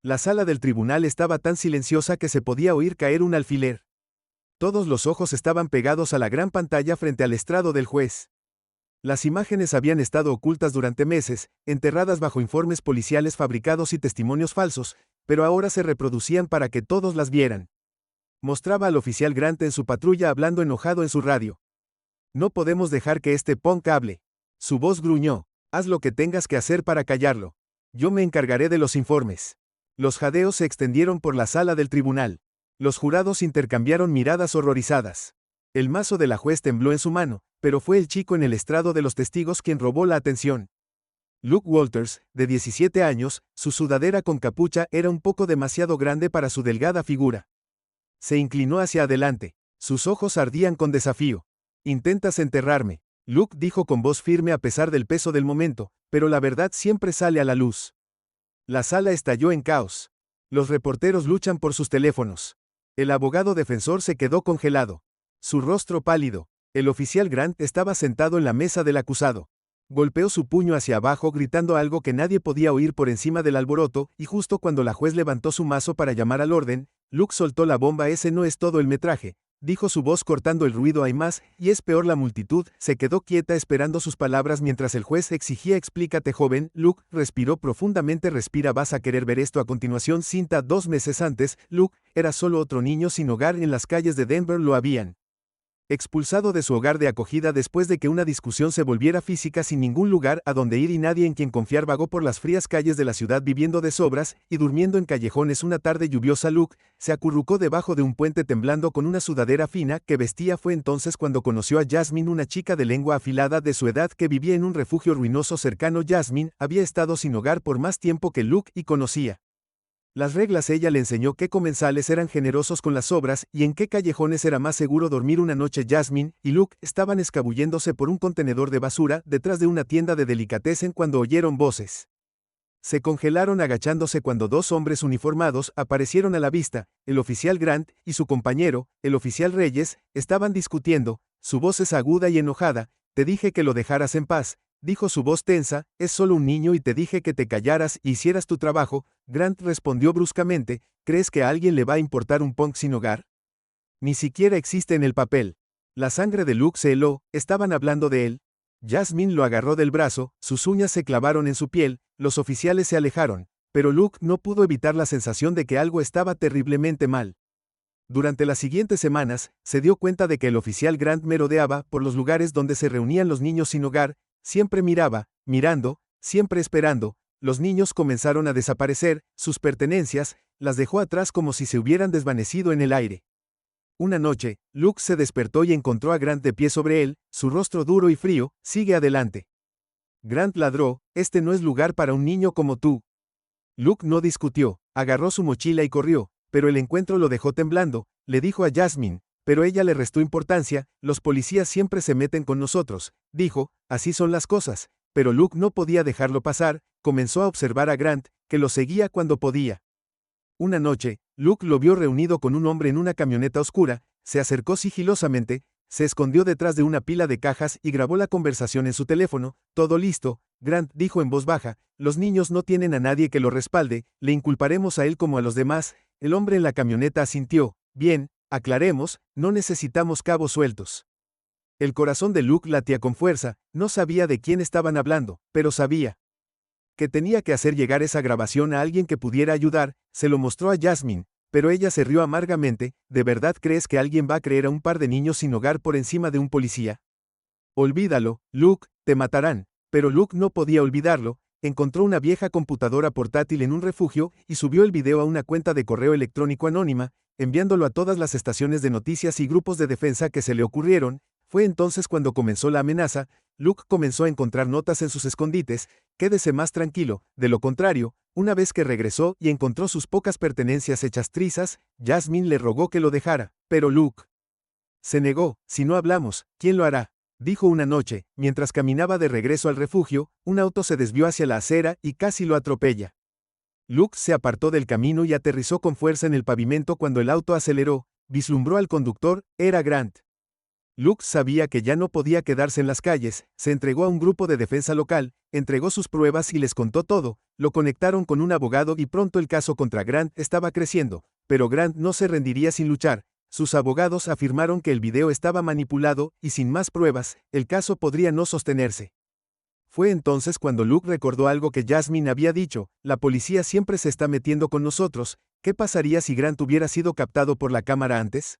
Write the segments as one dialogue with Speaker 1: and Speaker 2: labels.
Speaker 1: La sala del tribunal estaba tan silenciosa que se podía oír caer un alfiler. Todos los ojos estaban pegados a la gran pantalla frente al estrado del juez. Las imágenes habían estado ocultas durante meses, enterradas bajo informes policiales fabricados y testimonios falsos, pero ahora se reproducían para que todos las vieran. Mostraba al oficial Grant en su patrulla hablando enojado en su radio. No podemos dejar que este punk hable. Su voz gruñó. Haz lo que tengas que hacer para callarlo. Yo me encargaré de los informes. Los jadeos se extendieron por la sala del tribunal. Los jurados intercambiaron miradas horrorizadas. El mazo de la juez tembló en su mano, pero fue el chico en el estrado de los testigos quien robó la atención. Luke Walters, de 17 años, su sudadera con capucha era un poco demasiado grande para su delgada figura. Se inclinó hacia adelante. Sus ojos ardían con desafío. «Intentas enterrarme», Luke dijo con voz firme a pesar del peso del momento, pero la verdad siempre sale a la luz. La sala estalló en caos. Los reporteros luchan por sus teléfonos. El abogado defensor se quedó congelado. Su rostro pálido. El oficial Grant estaba sentado en la mesa del acusado. Golpeó su puño hacia abajo gritando algo que nadie podía oír por encima del alboroto, y justo cuando la juez levantó su mazo para llamar al orden, Luke soltó la bomba. «Ese no es todo el metraje», dijo su voz cortando el ruido. «Hay más, y es peor». La multitud se quedó quieta esperando sus palabras mientras el juez exigía. «Explícate, joven». Luke respiró profundamente. «Respira, vas a querer ver esto a continuación». Cinta. 2 meses antes, Luke era solo otro niño sin hogar en las calles de Denver. Lo habían expulsado de su hogar de acogida después de que una discusión se volviera física. Sin ningún lugar a donde ir y nadie en quien confiar, vagó por las frías calles de la ciudad viviendo de sobras y durmiendo en callejones. Una tarde lluviosa, Luke se acurrucó debajo de un puente temblando con una sudadera fina que vestía. Fue entonces cuando conoció a Jasmine, una chica de lengua afilada de su edad que vivía en un refugio ruinoso cercano. Jasmine había estado sin hogar por más tiempo que Luke y conocía las reglas. Ella le enseñó qué comensales eran generosos con las obras y en qué callejones era más seguro dormir. Una noche Jasmine y Luke estaban escabulléndose por un contenedor de basura detrás de una tienda de delicatessen cuando oyeron voces. Se congelaron agachándose cuando 2 hombres uniformados aparecieron a la vista. El oficial Grant y su compañero, el oficial Reyes, estaban discutiendo. Su voz es aguda y enojada. «Te dije que lo dejaras en paz», dijo su voz tensa. «Es solo un niño y te dije que te callaras y hicieras tu trabajo». Grant respondió bruscamente. «¿Crees que a alguien le va a importar un punk sin hogar? Ni siquiera existe en el papel». La sangre de Luke se heló. Estaban hablando de él. Jasmine lo agarró del brazo, sus uñas se clavaron en su piel. Los oficiales se alejaron, pero Luke no pudo evitar la sensación de que algo estaba terriblemente mal. Durante las siguientes semanas, se dio cuenta de que el oficial Grant merodeaba por los lugares donde se reunían los niños sin hogar. Siempre miraba, mirando, siempre esperando. Los niños comenzaron a desaparecer. Sus pertenencias las dejó atrás como si se hubieran desvanecido en el aire. Una noche, Luke se despertó y encontró a Grant de pie sobre él, su rostro duro y frío. «Sigue adelante». Grant ladró. «Este no es lugar para un niño como tú». Luke no discutió, agarró su mochila y corrió, pero el encuentro lo dejó temblando. Le dijo a Jasmine, pero ella le restó importancia. «Los policías siempre se meten con nosotros», dijo. «Así son las cosas». Pero Luke no podía dejarlo pasar. Comenzó a observar a Grant, que lo seguía cuando podía. Una noche, Luke lo vio reunido con un hombre en una camioneta oscura. Se acercó sigilosamente, se escondió detrás de una pila de cajas y grabó la conversación en su teléfono. «Todo listo», Grant dijo en voz baja. «Los niños no tienen a nadie que lo respalde, le inculparemos a él como a los demás». El hombre en la camioneta asintió. «Bien, aclaremos, no necesitamos cabos sueltos». El corazón de Luke latía con fuerza. No sabía de quién estaban hablando, pero sabía que tenía que hacer llegar esa grabación a alguien que pudiera ayudar. Se lo mostró a Jasmine, pero ella se rió amargamente. «¿De verdad crees que alguien va a creer a un par de niños sin hogar por encima de un policía? Olvídalo, Luke, te matarán». Pero Luke no podía olvidarlo. Encontró una vieja computadora portátil en un refugio y subió el video a una cuenta de correo electrónico anónima, enviándolo a todas las estaciones de noticias y grupos de defensa que se le ocurrieron. Fue entonces cuando comenzó la amenaza. Luke comenzó a encontrar notas en sus escondites. «Quédese más tranquilo, de lo contrario». Una vez que regresó y encontró sus pocas pertenencias hechas trizas, Jasmine le rogó que lo dejara, pero Luke se negó. «Si no hablamos, ¿quién lo hará?», dijo una noche. Mientras caminaba de regreso al refugio, un auto se desvió hacia la acera y casi lo atropella. Luke se apartó del camino y aterrizó con fuerza en el pavimento. Cuando el auto aceleró, vislumbró al conductor. Era Grant. Luke sabía que ya no podía quedarse en las calles, se entregó a un grupo de defensa local, entregó sus pruebas y les contó todo, lo conectaron con un abogado y pronto el caso contra Grant estaba creciendo, pero Grant no se rendiría sin luchar. Sus abogados afirmaron que el video estaba manipulado y sin más pruebas, el caso podría no sostenerse. Fue entonces cuando Luke recordó algo que Jasmine había dicho: la policía siempre se está metiendo con nosotros. ¿Qué pasaría si Grant hubiera sido captado por la cámara antes?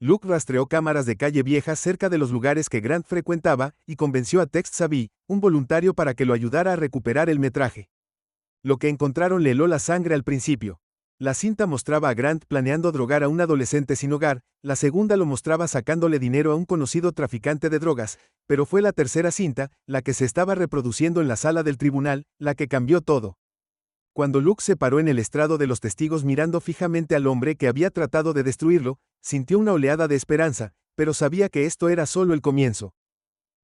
Speaker 1: Luke rastreó cámaras de calle vieja cerca de los lugares que Grant frecuentaba y convenció a Tex Savvy, un voluntario, para que lo ayudara a recuperar el metraje. Lo que encontraron le heló la sangre al principio. La cinta mostraba a Grant planeando drogar a un adolescente sin hogar, la segunda lo mostraba sacándole dinero a un conocido traficante de drogas, pero fue la tercera cinta, la que se estaba reproduciendo en la sala del tribunal, la que cambió todo. Cuando Luke se paró en el estrado de los testigos mirando fijamente al hombre que había tratado de destruirlo, sintió una oleada de esperanza, pero sabía que esto era solo el comienzo.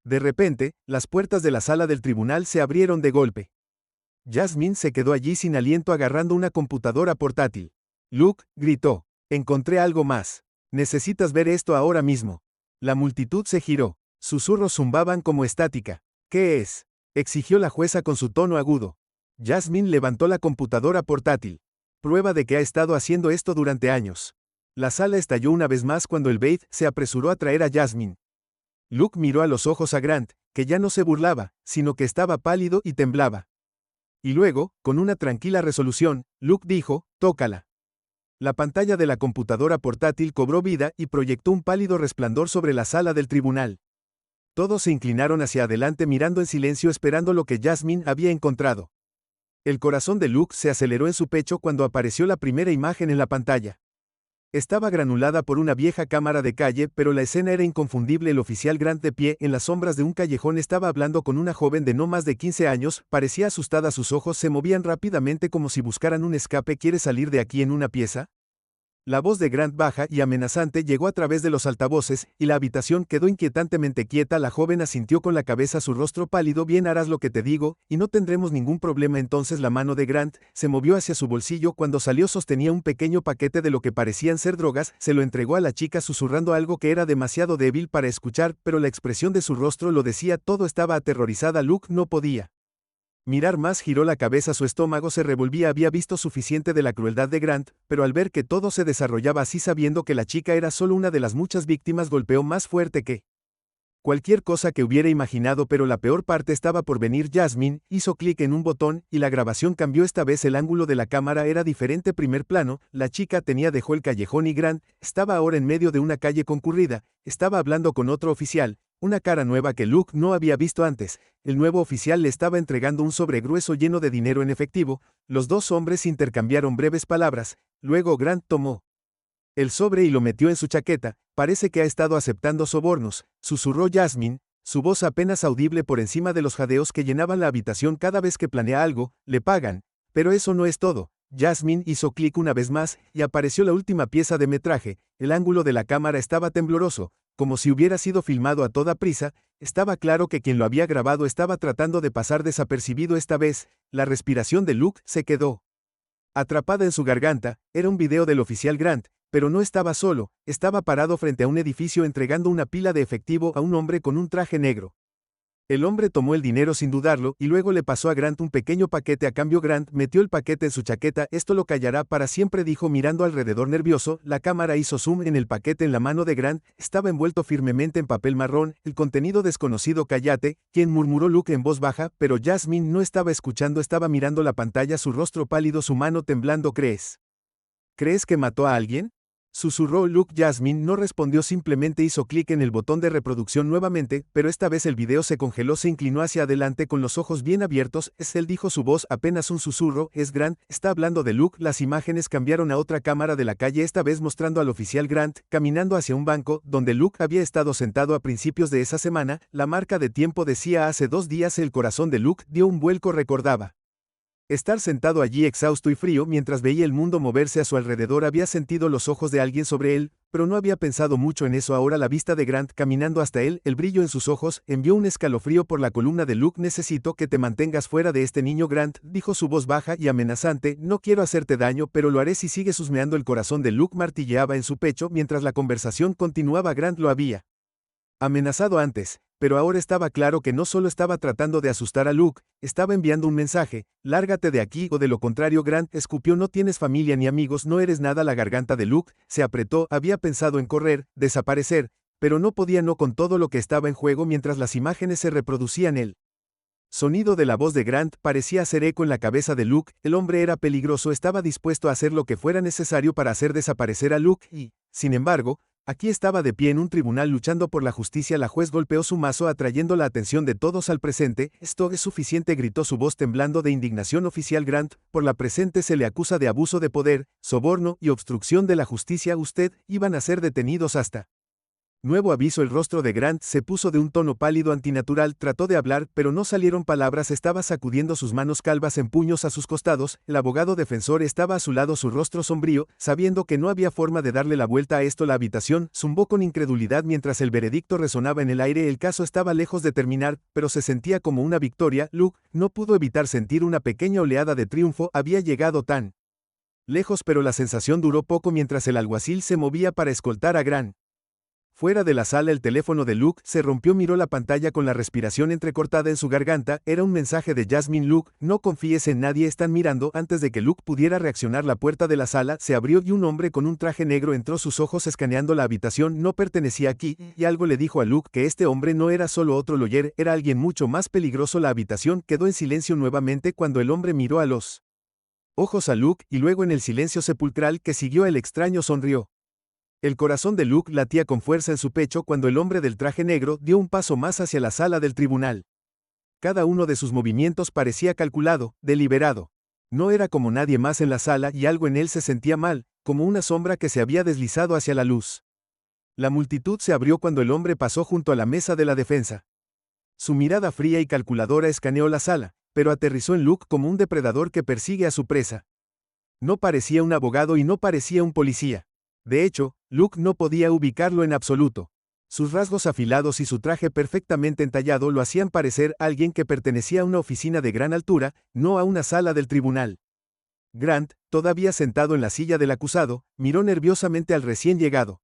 Speaker 1: De repente, las puertas de la sala del tribunal se abrieron de golpe. Jasmine se quedó allí sin aliento agarrando una computadora portátil. Luke, gritó, encontré algo más. Necesitas ver esto ahora mismo. La multitud se giró. Susurros zumbaban como estática. ¿Qué es?, exigió la jueza con su tono agudo. Jasmine levantó la computadora portátil. Prueba de que ha estado haciendo esto durante años. La sala estalló una vez más cuando el Bait se apresuró a traer a Jasmine. Luke miró a los ojos a Grant, que ya no se burlaba, sino que estaba pálido y temblaba. Y luego, con una tranquila resolución, Luke dijo: tócala. La pantalla de la computadora portátil cobró vida y proyectó un pálido resplandor sobre la sala del tribunal. Todos se inclinaron hacia adelante mirando en silencio esperando lo que Jasmine había encontrado. El corazón de Luke se aceleró en su pecho cuando apareció la primera imagen en la pantalla. Estaba granulada por una vieja cámara de calle, pero la escena era inconfundible. El oficial Grant, de pie en las sombras de un callejón, estaba hablando con una joven de no más de 15 años, parecía asustada, sus ojos se movían rápidamente como si buscaran un escape. ¿Quieres salir de aquí en una pieza? La voz de Grant, baja y amenazante, llegó a través de los altavoces, y la habitación quedó inquietantemente quieta. La joven asintió con la cabeza, su rostro pálido. Bien, harás lo que te digo, y no tendremos ningún problema. Entonces la mano de Grant se movió hacia su bolsillo. Cuando salió sostenía un pequeño paquete de lo que parecían ser drogas, se lo entregó a la chica susurrando algo que era demasiado débil para escuchar, pero la expresión de su rostro lo decía todo. Estaba aterrorizada. Luke no podía mirar más, giró la cabeza, su estómago se revolvía. Había visto suficiente de la crueldad de Grant, pero al ver que todo se desarrollaba así, sabiendo que la chica era solo una de las muchas víctimas, golpeó más fuerte que cualquier cosa que hubiera imaginado. Pero la peor parte estaba por venir. Jasmine hizo clic en un botón, y la grabación cambió. Esta vez el ángulo de la cámara era diferente. Primer plano, la chica dejó el callejón y Grant estaba ahora en medio de una calle concurrida, estaba hablando con otro oficial, una cara nueva que Luke no había visto antes. El nuevo oficial le estaba entregando un sobre grueso lleno de dinero en efectivo. Los dos hombres intercambiaron breves palabras, luego Grant tomó el sobre y lo metió en su chaqueta. Parece que ha estado aceptando sobornos, susurró Jasmine, su voz apenas audible por encima de los jadeos que llenaban la habitación. Cada vez que planea algo, le pagan. Pero eso no es todo. Jasmine hizo clic una vez más, y apareció la última pieza de metraje. El ángulo de la cámara estaba tembloroso, como si hubiera sido filmado a toda prisa. Estaba claro que quien lo había grabado estaba tratando de pasar desapercibido. Esta vez, la respiración de Luke se quedó atrapada en su garganta. Era un video del oficial Grant, pero no estaba solo, estaba parado frente a un edificio entregando una pila de efectivo a un hombre con un traje negro. El hombre tomó el dinero sin dudarlo y luego le pasó a Grant un pequeño paquete a cambio. Grant metió el paquete en su chaqueta. Esto lo callará para siempre, dijo mirando alrededor nervioso. La cámara hizo zoom en el paquete en la mano de Grant. Estaba envuelto firmemente en papel marrón, el contenido desconocido. Cállate, quien murmuró Luke en voz baja, pero Jasmine no estaba escuchando, estaba mirando la pantalla, su rostro pálido, su mano temblando. ¿Crees que mató a alguien?, susurró Luke. Jasmine no respondió, simplemente hizo clic en el botón de reproducción nuevamente, pero esta vez el video se congeló. Se inclinó hacia adelante con los ojos bien abiertos. Es él, dijo, su voz apenas un susurro. Es Grant, está hablando de Luke. Las imágenes cambiaron a otra cámara de la calle, esta vez mostrando al oficial Grant caminando hacia un banco donde Luke había estado sentado a principios de esa semana. La marca de tiempo decía hace 2 días. El corazón de Luke dio un vuelco. Recordaba estar sentado allí exhausto y frío mientras veía el mundo moverse a su alrededor. Había sentido los ojos de alguien sobre él, pero no había pensado mucho en eso. Ahora la vista de Grant caminando hasta él, el brillo en sus ojos, envió un escalofrío por la columna de Luke. Necesito que te mantengas fuera de este niño, Grant, dijo su voz baja y amenazante. No quiero hacerte daño, pero lo haré si sigues husmeando. El corazón de Luke martilleaba en su pecho mientras la conversación continuaba. Grant lo había Amenazado antes, pero ahora estaba claro que no solo estaba tratando de asustar a Luke, estaba enviando un mensaje: lárgate de aquí o de lo contrario. Grant escupió: no tienes familia ni amigos, no eres nada. La garganta de Luke se apretó, había pensado en correr, desaparecer, pero no podía, no con todo lo que estaba en juego mientras las imágenes se reproducían. El sonido de la voz de Grant parecía hacer eco en la cabeza de Luke. El hombre era peligroso, estaba dispuesto a hacer lo que fuera necesario para hacer desaparecer a Luke y, sin embargo, aquí estaba de pie en un tribunal luchando por la justicia. La juez golpeó su mazo atrayendo la atención de todos al presente. Esto es suficiente, gritó, su voz temblando de indignación. Oficial Grant, por la presente se le acusa de abuso de poder, soborno y obstrucción de la justicia. Usted iban a ser detenidos hasta nuevo aviso. El rostro de Grant se puso de un tono pálido antinatural, trató de hablar, pero no salieron palabras. Estaba sacudiendo sus manos calvas en puños a sus costados. El abogado defensor estaba a su lado, su rostro sombrío, sabiendo que no había forma de darle la vuelta a esto. La habitación zumbó con incredulidad mientras el veredicto resonaba en el aire. El caso estaba lejos de terminar, pero se sentía como una victoria. Luke no pudo evitar sentir una pequeña oleada de triunfo. Había llegado tan lejos, pero la sensación duró poco mientras el alguacil se movía para escoltar a Grant fuera de la sala. El teléfono de Luke se rompió, miró la pantalla con la respiración entrecortada en su garganta. Era un mensaje de Jasmine: Luke, no confíes en nadie, están mirando. Antes de que Luke pudiera reaccionar, la puerta de la sala se abrió y un hombre con un traje negro entró, sus ojos escaneando la habitación. No pertenecía aquí, y algo le dijo a Luke que este hombre no era solo otro lawyer, era alguien mucho más peligroso. La habitación quedó en silencio nuevamente cuando el hombre miró a los ojos a Luke, y luego en el silencio sepulcral que siguió el extraño sonrió. El corazón de Luke latía con fuerza en su pecho cuando el hombre del traje negro dio un paso más hacia la sala del tribunal. Cada uno de sus movimientos parecía calculado, deliberado. No era como nadie más en la sala y algo en él se sentía mal, como una sombra que se había deslizado hacia la luz. La multitud se abrió cuando el hombre pasó junto a la mesa de la defensa. Su mirada fría y calculadora escaneó la sala, pero aterrizó en Luke como un depredador que persigue a su presa. No parecía un abogado y no parecía un policía. De hecho, Luke no podía ubicarlo en absoluto. Sus rasgos afilados y su traje perfectamente entallado lo hacían parecer alguien que pertenecía a una oficina de gran altura, no a una sala del tribunal. Grant, todavía sentado en la silla del acusado, miró nerviosamente al recién llegado.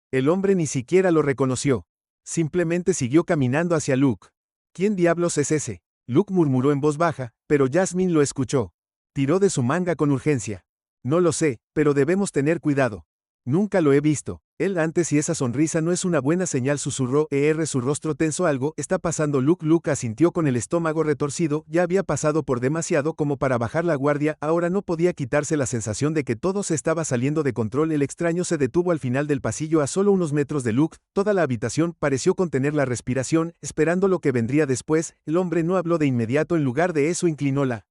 Speaker 1: El hombre ni siquiera lo reconoció. Simplemente siguió caminando hacia Luke. ¿Quién diablos es ese?, Luke murmuró en voz baja, pero Jasmine lo escuchó. Tiró de su manga con urgencia. No lo sé, pero debemos tener cuidado. Nunca lo he visto él antes y esa sonrisa no es una buena señal, susurró su rostro tenso. Algo está pasando. Luke asintió con el estómago retorcido, ya había pasado por demasiado como para bajar la guardia, ahora no podía quitarse la sensación de que todo se estaba saliendo de control. El extraño se detuvo al final del pasillo a solo unos metros de Luke, toda la habitación pareció contener la respiración, esperando lo que vendría después. El hombre no habló de inmediato, en lugar de eso inclinó la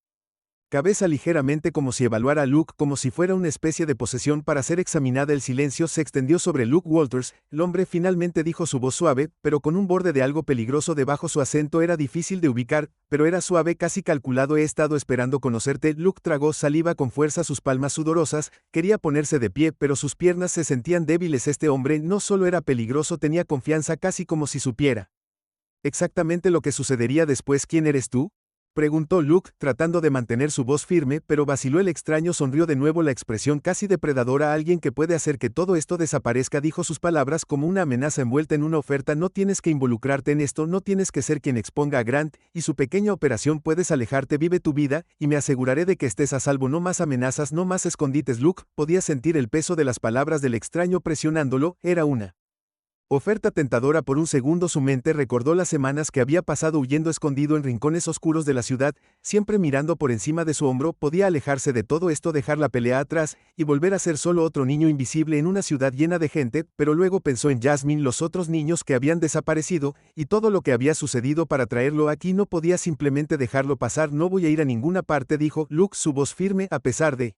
Speaker 1: cabeza ligeramente como si evaluara a Luke como si fuera una especie de posesión para ser examinada. El silencio se extendió sobre Luke Walters. El hombre finalmente dijo, su voz suave, pero con un borde de algo peligroso debajo. Su acento era difícil de ubicar, pero era suave, casi calculado. He estado esperando conocerte. Luke tragó saliva con fuerza, sus palmas sudorosas, quería ponerse de pie, pero sus piernas se sentían débiles. Este hombre no solo era peligroso, tenía confianza, casi como si supiera exactamente lo que sucedería después. ¿Quién eres tú?, preguntó Luke, tratando de mantener su voz firme, pero vaciló. El extraño sonrió de nuevo, la expresión casi depredadora. Alguien que puede hacer que todo esto desaparezca, dijo, sus palabras como una amenaza envuelta en una oferta. No tienes que involucrarte en esto, no tienes que ser quien exponga a Grant y su pequeña operación, puedes alejarte, vive tu vida, y me aseguraré de que estés a salvo. No más amenazas, no más escondites. Luke podía sentir el peso de las palabras del extraño presionándolo, era una oferta tentadora. Por un segundo su mente recordó las semanas que había pasado huyendo escondido en rincones oscuros de la ciudad, siempre mirando por encima de su hombro. Podía alejarse de todo esto, dejar la pelea atrás, y volver a ser solo otro niño invisible en una ciudad llena de gente, pero luego pensó en Jasmine, los otros niños que habían desaparecido, y todo lo que había sucedido para traerlo aquí. No podía simplemente dejarlo pasar. No voy a ir a ninguna parte, dijo Luke, su voz firme, a pesar de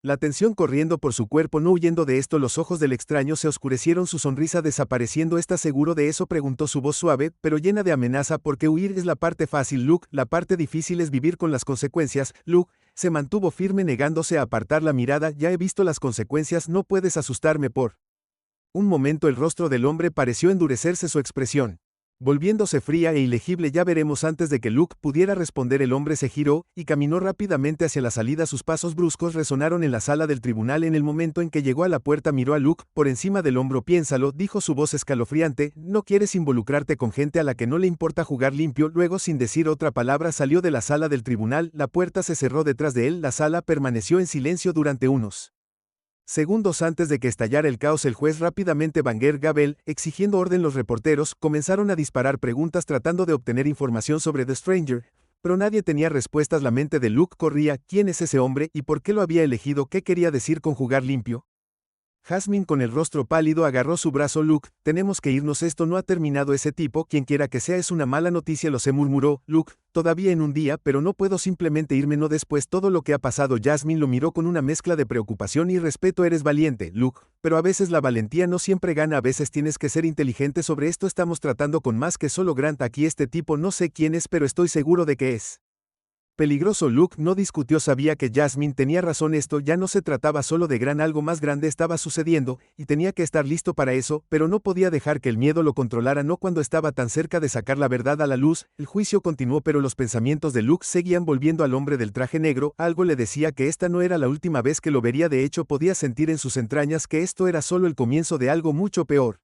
Speaker 1: la tensión corriendo por su cuerpo. No huyendo de esto. Los ojos del extraño se oscurecieron, su sonrisa desapareciendo. ¿Estás seguro de eso?, preguntó, su voz suave, pero llena de amenaza. Porque huir es la parte fácil, Luke, la parte difícil es vivir con las consecuencias. Luke se mantuvo firme, negándose a apartar la mirada. Ya he visto las consecuencias, no puedes asustarme. Por un momento el rostro del hombre pareció endurecerse, su expresión Volviéndose fría e ilegible ya veremos antes de que Luke pudiera responder el hombre se giró, y caminó rápidamente hacia la salida sus pasos bruscos resonaron en la sala del tribunal en el momento en que llegó a la puerta miró a Luke, por encima del hombro piénsalo, dijo su voz escalofriante, no quieres involucrarte con gente a la que no le importa jugar limpio, luego sin decir otra palabra salió de la sala del tribunal, la puerta se cerró detrás de él, la sala permaneció en silencio durante unos segundos antes de que estallara el caos el juez rápidamente Banger Gabel, exigiendo orden los reporteros, comenzaron a disparar preguntas tratando de obtener información sobre The Stranger, pero nadie tenía respuestas la mente de Luke corría, ¿quién es ese hombre y por qué lo había elegido? ¿Qué quería decir con jugar limpio? Jasmine con el rostro pálido agarró su brazo Luke, tenemos que irnos esto no ha terminado ese tipo, quien quiera que sea es una mala noticia lo sé murmuró, Luke, todavía en un día pero no puedo simplemente irme no después todo lo que ha pasado Jasmine lo miró con una mezcla de preocupación y respeto eres valiente, Luke, pero a veces la valentía no siempre gana a veces tienes que ser inteligente sobre esto estamos tratando con más que solo Grant aquí este tipo no sé quién es pero estoy seguro de que es peligroso Luke no discutió sabía que Jasmine tenía razón esto ya no se trataba solo de Gran algo más grande estaba sucediendo, y tenía que estar listo para eso, pero no podía dejar que el miedo lo controlara no cuando estaba tan cerca de sacar la verdad a la luz, el juicio continuó pero los pensamientos de Luke seguían volviendo al hombre del traje negro, algo le decía que esta no era la última vez que lo vería de hecho podía sentir en sus entrañas que esto era solo el comienzo de algo mucho peor.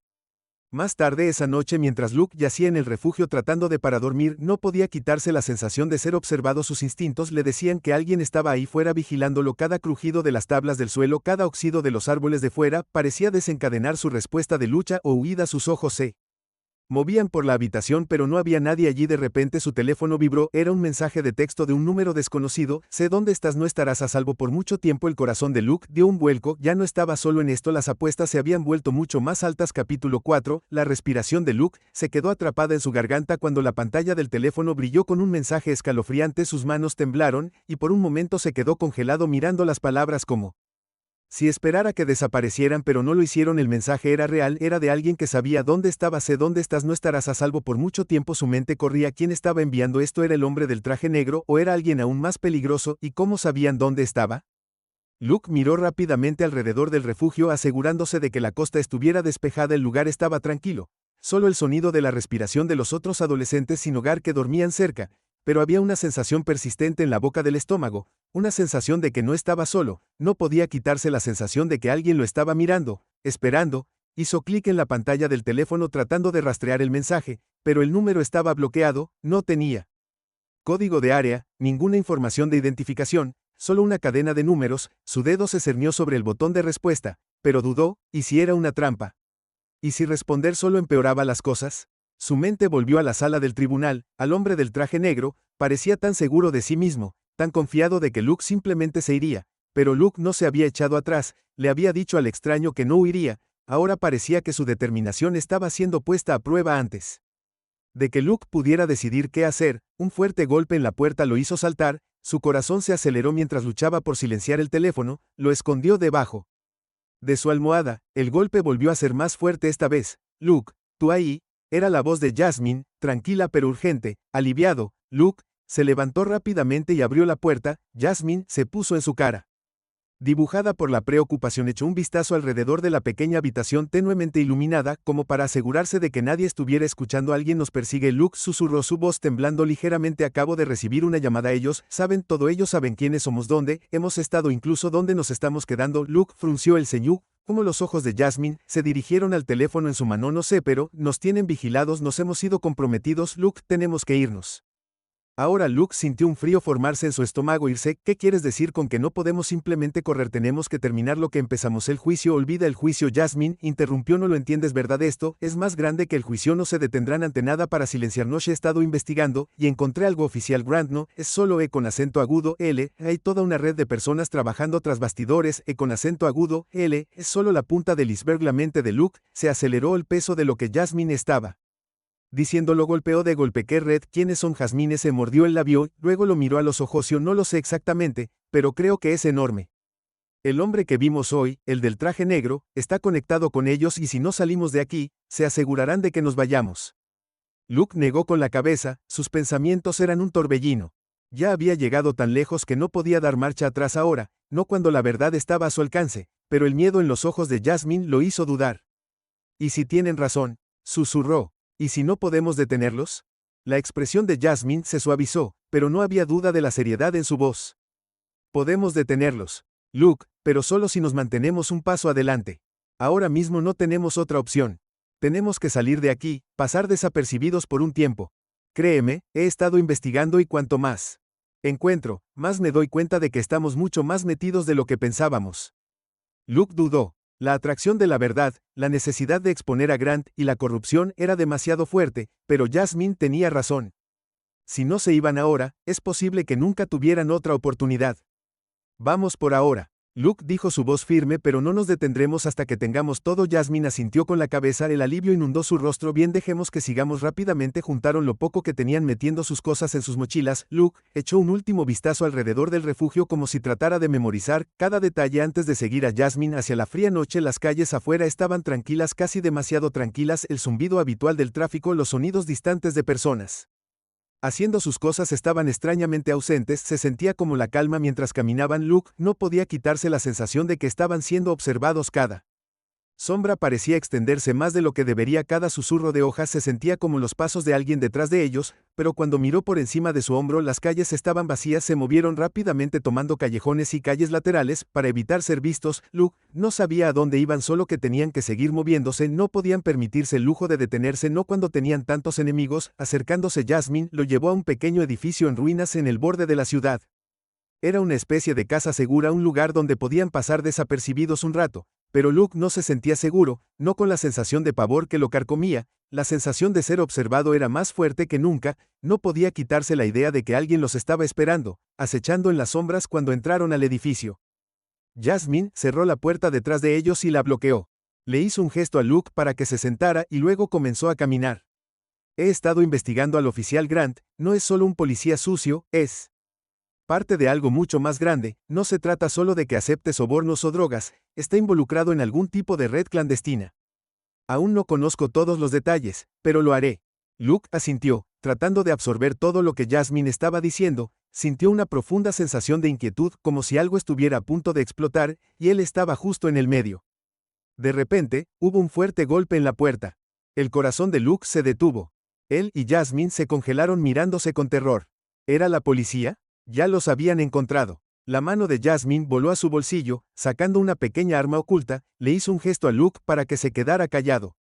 Speaker 1: Más tarde esa noche mientras Luke yacía en el refugio tratando de para dormir no podía quitarse la sensación de ser observado sus instintos le decían que alguien estaba ahí fuera vigilándolo cada crujido de las tablas del suelo cada oxido de los árboles de fuera parecía desencadenar su respuesta de lucha o huida sus ojos se movían por la habitación pero no había nadie allí de repente su teléfono vibró, era un mensaje de texto de un número desconocido, sé dónde estás no estarás a salvo por mucho tiempo el corazón de Luke dio un vuelco, ya no estaba solo en esto las apuestas se habían vuelto mucho más altas capítulo 4, la respiración de Luke se quedó atrapada en su garganta cuando la pantalla del teléfono brilló con un mensaje escalofriante sus manos temblaron, y por un momento se quedó congelado mirando las palabras como si esperara que desaparecieran pero no lo hicieron el mensaje era real, era de alguien que sabía dónde estaba sé dónde estás no estarás a salvo por mucho tiempo su mente corría quién estaba enviando esto era el hombre del traje negro o era alguien aún más peligroso y cómo sabían dónde estaba. Luke miró rápidamente alrededor del refugio asegurándose de que la costa estuviera despejada el lugar estaba tranquilo, solo el sonido de la respiración de los otros adolescentes sin hogar que dormían cerca, pero había una sensación persistente en la boca del estómago, una sensación de que no estaba solo, no podía quitarse la sensación de que alguien lo estaba mirando, esperando, hizo clic en la pantalla del teléfono tratando de rastrear el mensaje, pero el número estaba bloqueado, no tenía código de área, ninguna información de identificación, solo una cadena de números, su dedo se cernió sobre el botón de respuesta, pero dudó, ¿y si era una trampa? ¿Y si responder solo empeoraba las cosas? Su mente volvió a la sala del tribunal, al hombre del traje negro, parecía tan seguro de sí mismo, tan confiado de que Luke simplemente se iría, pero Luke no se había echado atrás, le había dicho al extraño que no huiría, ahora parecía que su determinación estaba siendo puesta a prueba antes de que Luke pudiera decidir qué hacer, un fuerte golpe en la puerta lo hizo saltar, su corazón se aceleró mientras luchaba por silenciar el teléfono, lo escondió debajo de su almohada, el golpe volvió a ser más fuerte esta vez, Luke, tú ahí, era la voz de Jasmine, tranquila pero urgente, aliviado, Luke, se levantó rápidamente y abrió la puerta, Jasmine se puso en su cara. Dibujada por la preocupación echó un vistazo alrededor de la pequeña habitación tenuemente iluminada, como para asegurarse de que nadie estuviera escuchando alguien nos persigue Luke susurró su voz temblando ligeramente acabo de recibir una llamada ellos, saben todo ellos saben quiénes somos dónde, hemos estado incluso dónde nos estamos quedando Luke frunció el ceño, como los ojos de Jasmine, se dirigieron al teléfono en su mano no sé pero, nos tienen vigilados nos hemos sido comprometidos Luke tenemos que irnos. Ahora Luke sintió un frío formarse en su estómago irse, ¿qué quieres decir con que no podemos simplemente correr? Tenemos que terminar lo que empezamos el juicio olvida el juicio Jasmine, interrumpió no lo entiendes verdad esto, es más grande que el juicio no se detendrán ante nada para silenciarnos he estado investigando, y encontré algo oficial Grant no, es solo con acento agudo, L, hay toda una red de personas trabajando tras bastidores, con acento agudo, L, es solo la punta del iceberg la mente de Luke, se aceleró el peso de lo que Jasmine estaba diciendo lo golpeó de golpe que Red, ¿quiénes son Jasmine? Se mordió el labio, luego lo miró a los ojos yo no lo sé exactamente, pero creo que es enorme. El hombre que vimos hoy, el del traje negro, está conectado con ellos y si no salimos de aquí, se asegurarán de que nos vayamos. Luke negó con la cabeza, sus pensamientos eran un torbellino. Ya había llegado tan lejos que no podía dar marcha atrás ahora, no cuando la verdad estaba a su alcance, pero el miedo en los ojos de Jasmine lo hizo dudar. ¿Y si tienen razón? Susurró. ¿Y si no podemos detenerlos? La expresión de Jasmine se suavizó, pero no había duda de la seriedad en su voz. Podemos detenerlos, Luke, pero solo si nos mantenemos un paso adelante. Ahora mismo no tenemos otra opción. Tenemos que salir de aquí, pasar desapercibidos por un tiempo. Créeme, he estado investigando y cuanto más encuentro, más me doy cuenta de que estamos mucho más metidos de lo que pensábamos. Luke dudó. La atracción de la verdad, la necesidad de exponer a Grant y la corrupción era demasiado fuerte, pero Jasmine tenía razón. Si no se iban ahora, es posible que nunca tuvieran otra oportunidad. Vamos por ahora. Luke dijo su voz firme, pero no nos detendremos hasta que tengamos todo. Jasmine asintió con la cabeza, el alivio inundó su rostro. Bien, dejemos que sigamos rápidamente. Juntaron lo poco que tenían metiendo sus cosas en sus mochilas. Luke echó un último vistazo alrededor del refugio como si tratara de memorizar cada detalle antes de seguir a Jasmine hacia la fría noche. Las calles afuera estaban tranquilas, casi demasiado tranquilas, el zumbido habitual del tráfico, los sonidos distantes de personas haciendo sus cosas estaban extrañamente ausentes. Se sentía como la calma mientras caminaban. Luke no podía quitarse la sensación de que estaban siendo observados. Cada sombra parecía extenderse más de lo que debería, cada susurro de hojas se sentía como los pasos de alguien detrás de ellos, pero cuando miró por encima de su hombro las calles estaban vacías. Se movieron rápidamente tomando callejones y calles laterales para evitar ser vistos. Luke no sabía a dónde iban, solo que tenían que seguir moviéndose, no podían permitirse el lujo de detenerse, no cuando tenían tantos enemigos. Acercándose, Jasmine lo llevó a un pequeño edificio en ruinas en el borde de la ciudad. Era una especie de casa segura, un lugar donde podían pasar desapercibidos un rato, pero Luke no se sentía seguro, no con la sensación de pavor que lo carcomía, la sensación de ser observado era más fuerte que nunca. No podía quitarse la idea de que alguien los estaba esperando, acechando en las sombras. Cuando entraron al edificio, Jasmine cerró la puerta detrás de ellos y la bloqueó. Le hizo un gesto a Luke para que se sentara y luego comenzó a caminar. He estado investigando al oficial Grant, no es solo un policía sucio, es parte de algo mucho más grande. No se trata solo de que acepte sobornos o drogas, está involucrado en algún tipo de red clandestina. Aún no conozco todos los detalles, pero lo haré. Luke asintió, tratando de absorber todo lo que Jasmine estaba diciendo. Sintió una profunda sensación de inquietud, como si algo estuviera a punto de explotar, y él estaba justo en el medio. De repente, hubo un fuerte golpe en la puerta. El corazón de Luke se detuvo. Él y Jasmine se congelaron mirándose con terror. ¿Era la policía? Ya los habían encontrado. La mano de Jasmine voló a su bolsillo, sacando una pequeña arma oculta, le hizo un gesto a Luke para que se quedara callado.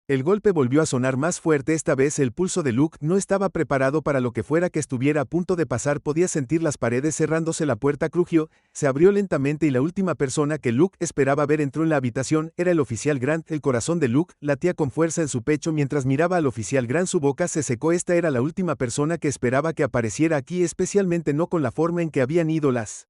Speaker 1: El golpe volvió a sonar más fuerte, esta vez el pulso de Luke no estaba preparado para lo que fuera que estuviera a punto de pasar. Podía sentir las paredes cerrándose, la puerta crujió, se abrió lentamente y la última persona que Luke esperaba ver entró en la habitación. Era el oficial Grant. El corazón de Luke latía con fuerza en su pecho mientras miraba al oficial Grant. Su boca se secó. Esta era la última persona que esperaba que apareciera aquí, especialmente no con la forma en que habían ido las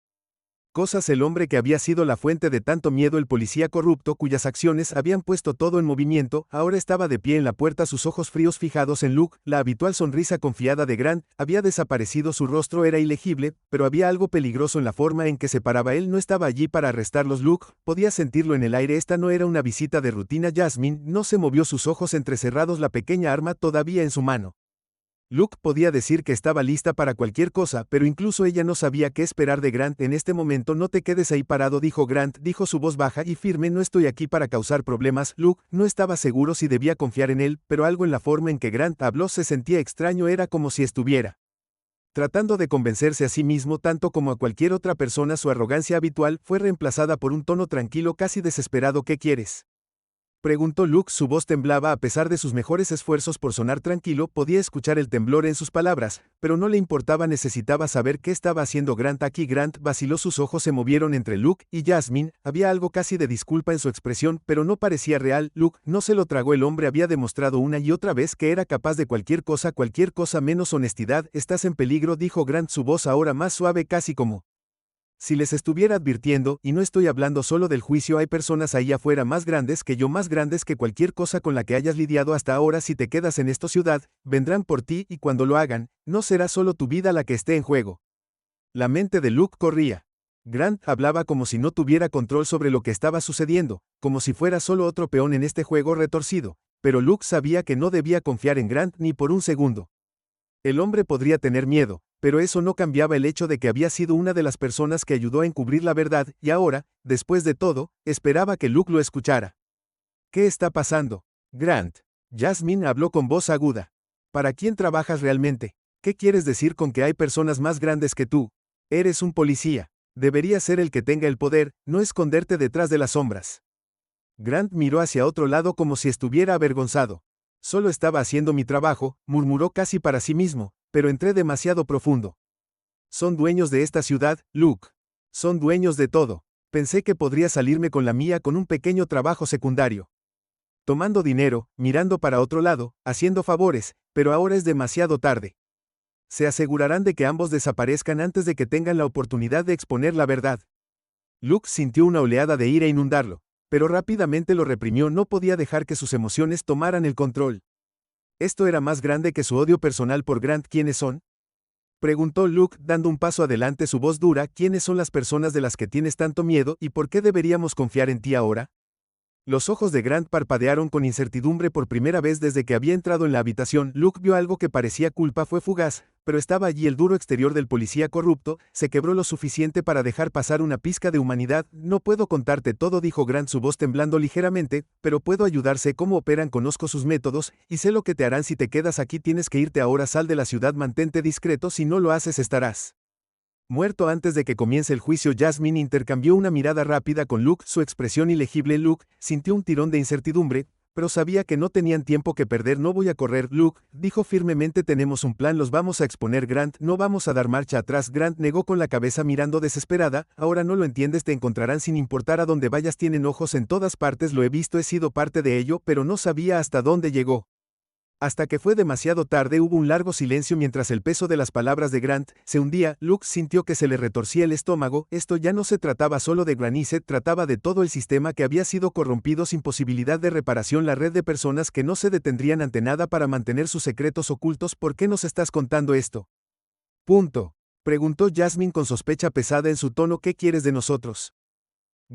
Speaker 1: cosas. El hombre que había sido la fuente de tanto miedo, el policía corrupto cuyas acciones habían puesto todo en movimiento, ahora estaba de pie en la puerta, sus ojos fríos fijados en Luke. La habitual sonrisa confiada de Grant había desaparecido, su rostro era ilegible, pero había algo peligroso en la forma en que se paraba. Él no estaba allí para arrestarlos. Luke podía sentirlo en el aire. Esta no era una visita de rutina. Jasmine no se movió, sus ojos entrecerrados, la pequeña arma todavía en su mano. Luke podía decir que estaba lista para cualquier cosa, pero incluso ella no sabía qué esperar de Grant en este momento. No te quedes ahí parado, dijo Grant, dijo su voz baja y firme, no estoy aquí para causar problemas. Luke no estaba seguro si debía confiar en él, pero algo en la forma en que Grant habló se sentía extraño, era como si estuviera tratando de convencerse a sí mismo tanto como a cualquier otra persona. Su arrogancia habitual fue reemplazada por un tono tranquilo, casi desesperado. ¿Qué quieres?, preguntó Luke. Su voz temblaba a pesar de sus mejores esfuerzos por sonar tranquilo. Podía escuchar el temblor en sus palabras, pero no le importaba, necesitaba saber qué estaba haciendo Grant aquí. Grant vaciló, sus ojos se movieron entre Luke y Jasmine, había algo casi de disculpa en su expresión, pero no parecía real. Luke no se lo tragó, el hombre había demostrado una y otra vez que era capaz de cualquier cosa menos honestidad. Estás en peligro, dijo Grant, su voz ahora más suave, casi como si les estuviera advirtiendo, y no estoy hablando solo del juicio, hay personas ahí afuera más grandes que yo, más grandes que cualquier cosa con la que hayas lidiado hasta ahora. Si te quedas en esta ciudad, vendrán por ti y cuando lo hagan, no será solo tu vida la que esté en juego. La mente de Luke corría. Grant hablaba como si no tuviera control sobre lo que estaba sucediendo, como si fuera solo otro peón en este juego retorcido, pero Luke sabía que no debía confiar en Grant ni por un segundo. El hombre podría tener miedo, pero eso no cambiaba el hecho de que había sido una de las personas que ayudó a encubrir la verdad, y ahora, después de todo, esperaba que Luke lo escuchara. ¿Qué está pasando, Grant? Jasmine habló con voz aguda. ¿Para quién trabajas realmente? ¿Qué quieres decir con que hay personas más grandes que tú? Eres un policía. Deberías ser el que tenga el poder, no esconderte detrás de las sombras. Grant miró hacia otro lado como si estuviera avergonzado. Solo estaba haciendo mi trabajo, murmuró casi para sí mismo, pero entré demasiado profundo. Son dueños de esta ciudad, Luke. Son dueños de todo. Pensé que podría salirme con la mía con un pequeño trabajo secundario. Tomando dinero, mirando para otro lado, haciendo favores, pero ahora es demasiado tarde. Se asegurarán de que ambos desaparezcan antes de que tengan la oportunidad de exponer la verdad. Luke sintió una oleada de ira inundarlo, pero rápidamente lo reprimió. No podía dejar que sus emociones tomaran el control. ¿Esto era más grande que su odio personal por Grant? ¿Quiénes son? Preguntó Luke, dando un paso adelante, su voz dura. ¿Quiénes son las personas de las que tienes tanto miedo y por qué deberíamos confiar en ti ahora? Los ojos de Grant parpadearon con incertidumbre por primera vez desde que había entrado en la habitación. Luke vio algo que parecía culpa, fue fugaz, pero estaba allí el duro exterior del policía corrupto. Se quebró lo suficiente para dejar pasar una pizca de humanidad. No puedo contarte todo, dijo Grant, su voz temblando ligeramente, pero puedo ayudarse. Cómo operan, conozco sus métodos, y sé lo que te harán si te quedas aquí. Tienes que irte ahora, sal de la ciudad, mantente discreto, si no lo haces estarás muerto antes de que comience el juicio. Jasmine intercambió una mirada rápida con Luke, su expresión ilegible. Luke sintió un tirón de incertidumbre, pero sabía que no tenían tiempo que perder. No voy a correr, Luke, dijo firmemente. Tenemos un plan, los vamos a exponer, Grant, no vamos a dar marcha atrás. Grant negó con la cabeza mirando desesperada. Ahora no lo entiendes, te encontrarán sin importar a dónde vayas, tienen ojos en todas partes, lo he visto, he sido parte de ello, pero no sabía hasta dónde llegó. Hasta que fue demasiado tarde. Hubo un largo silencio mientras el peso de las palabras de Grant se hundía. Luke sintió que se le retorcía el estómago. Esto ya no se trataba solo de Granny, se trataba de todo el sistema que había sido corrompido sin posibilidad de reparación, la red de personas que no se detendrían ante nada para mantener sus secretos ocultos. ¿Por qué nos estás contando esto? Punto. Preguntó Jasmine con sospecha pesada en su tono. ¿Qué quieres de nosotros?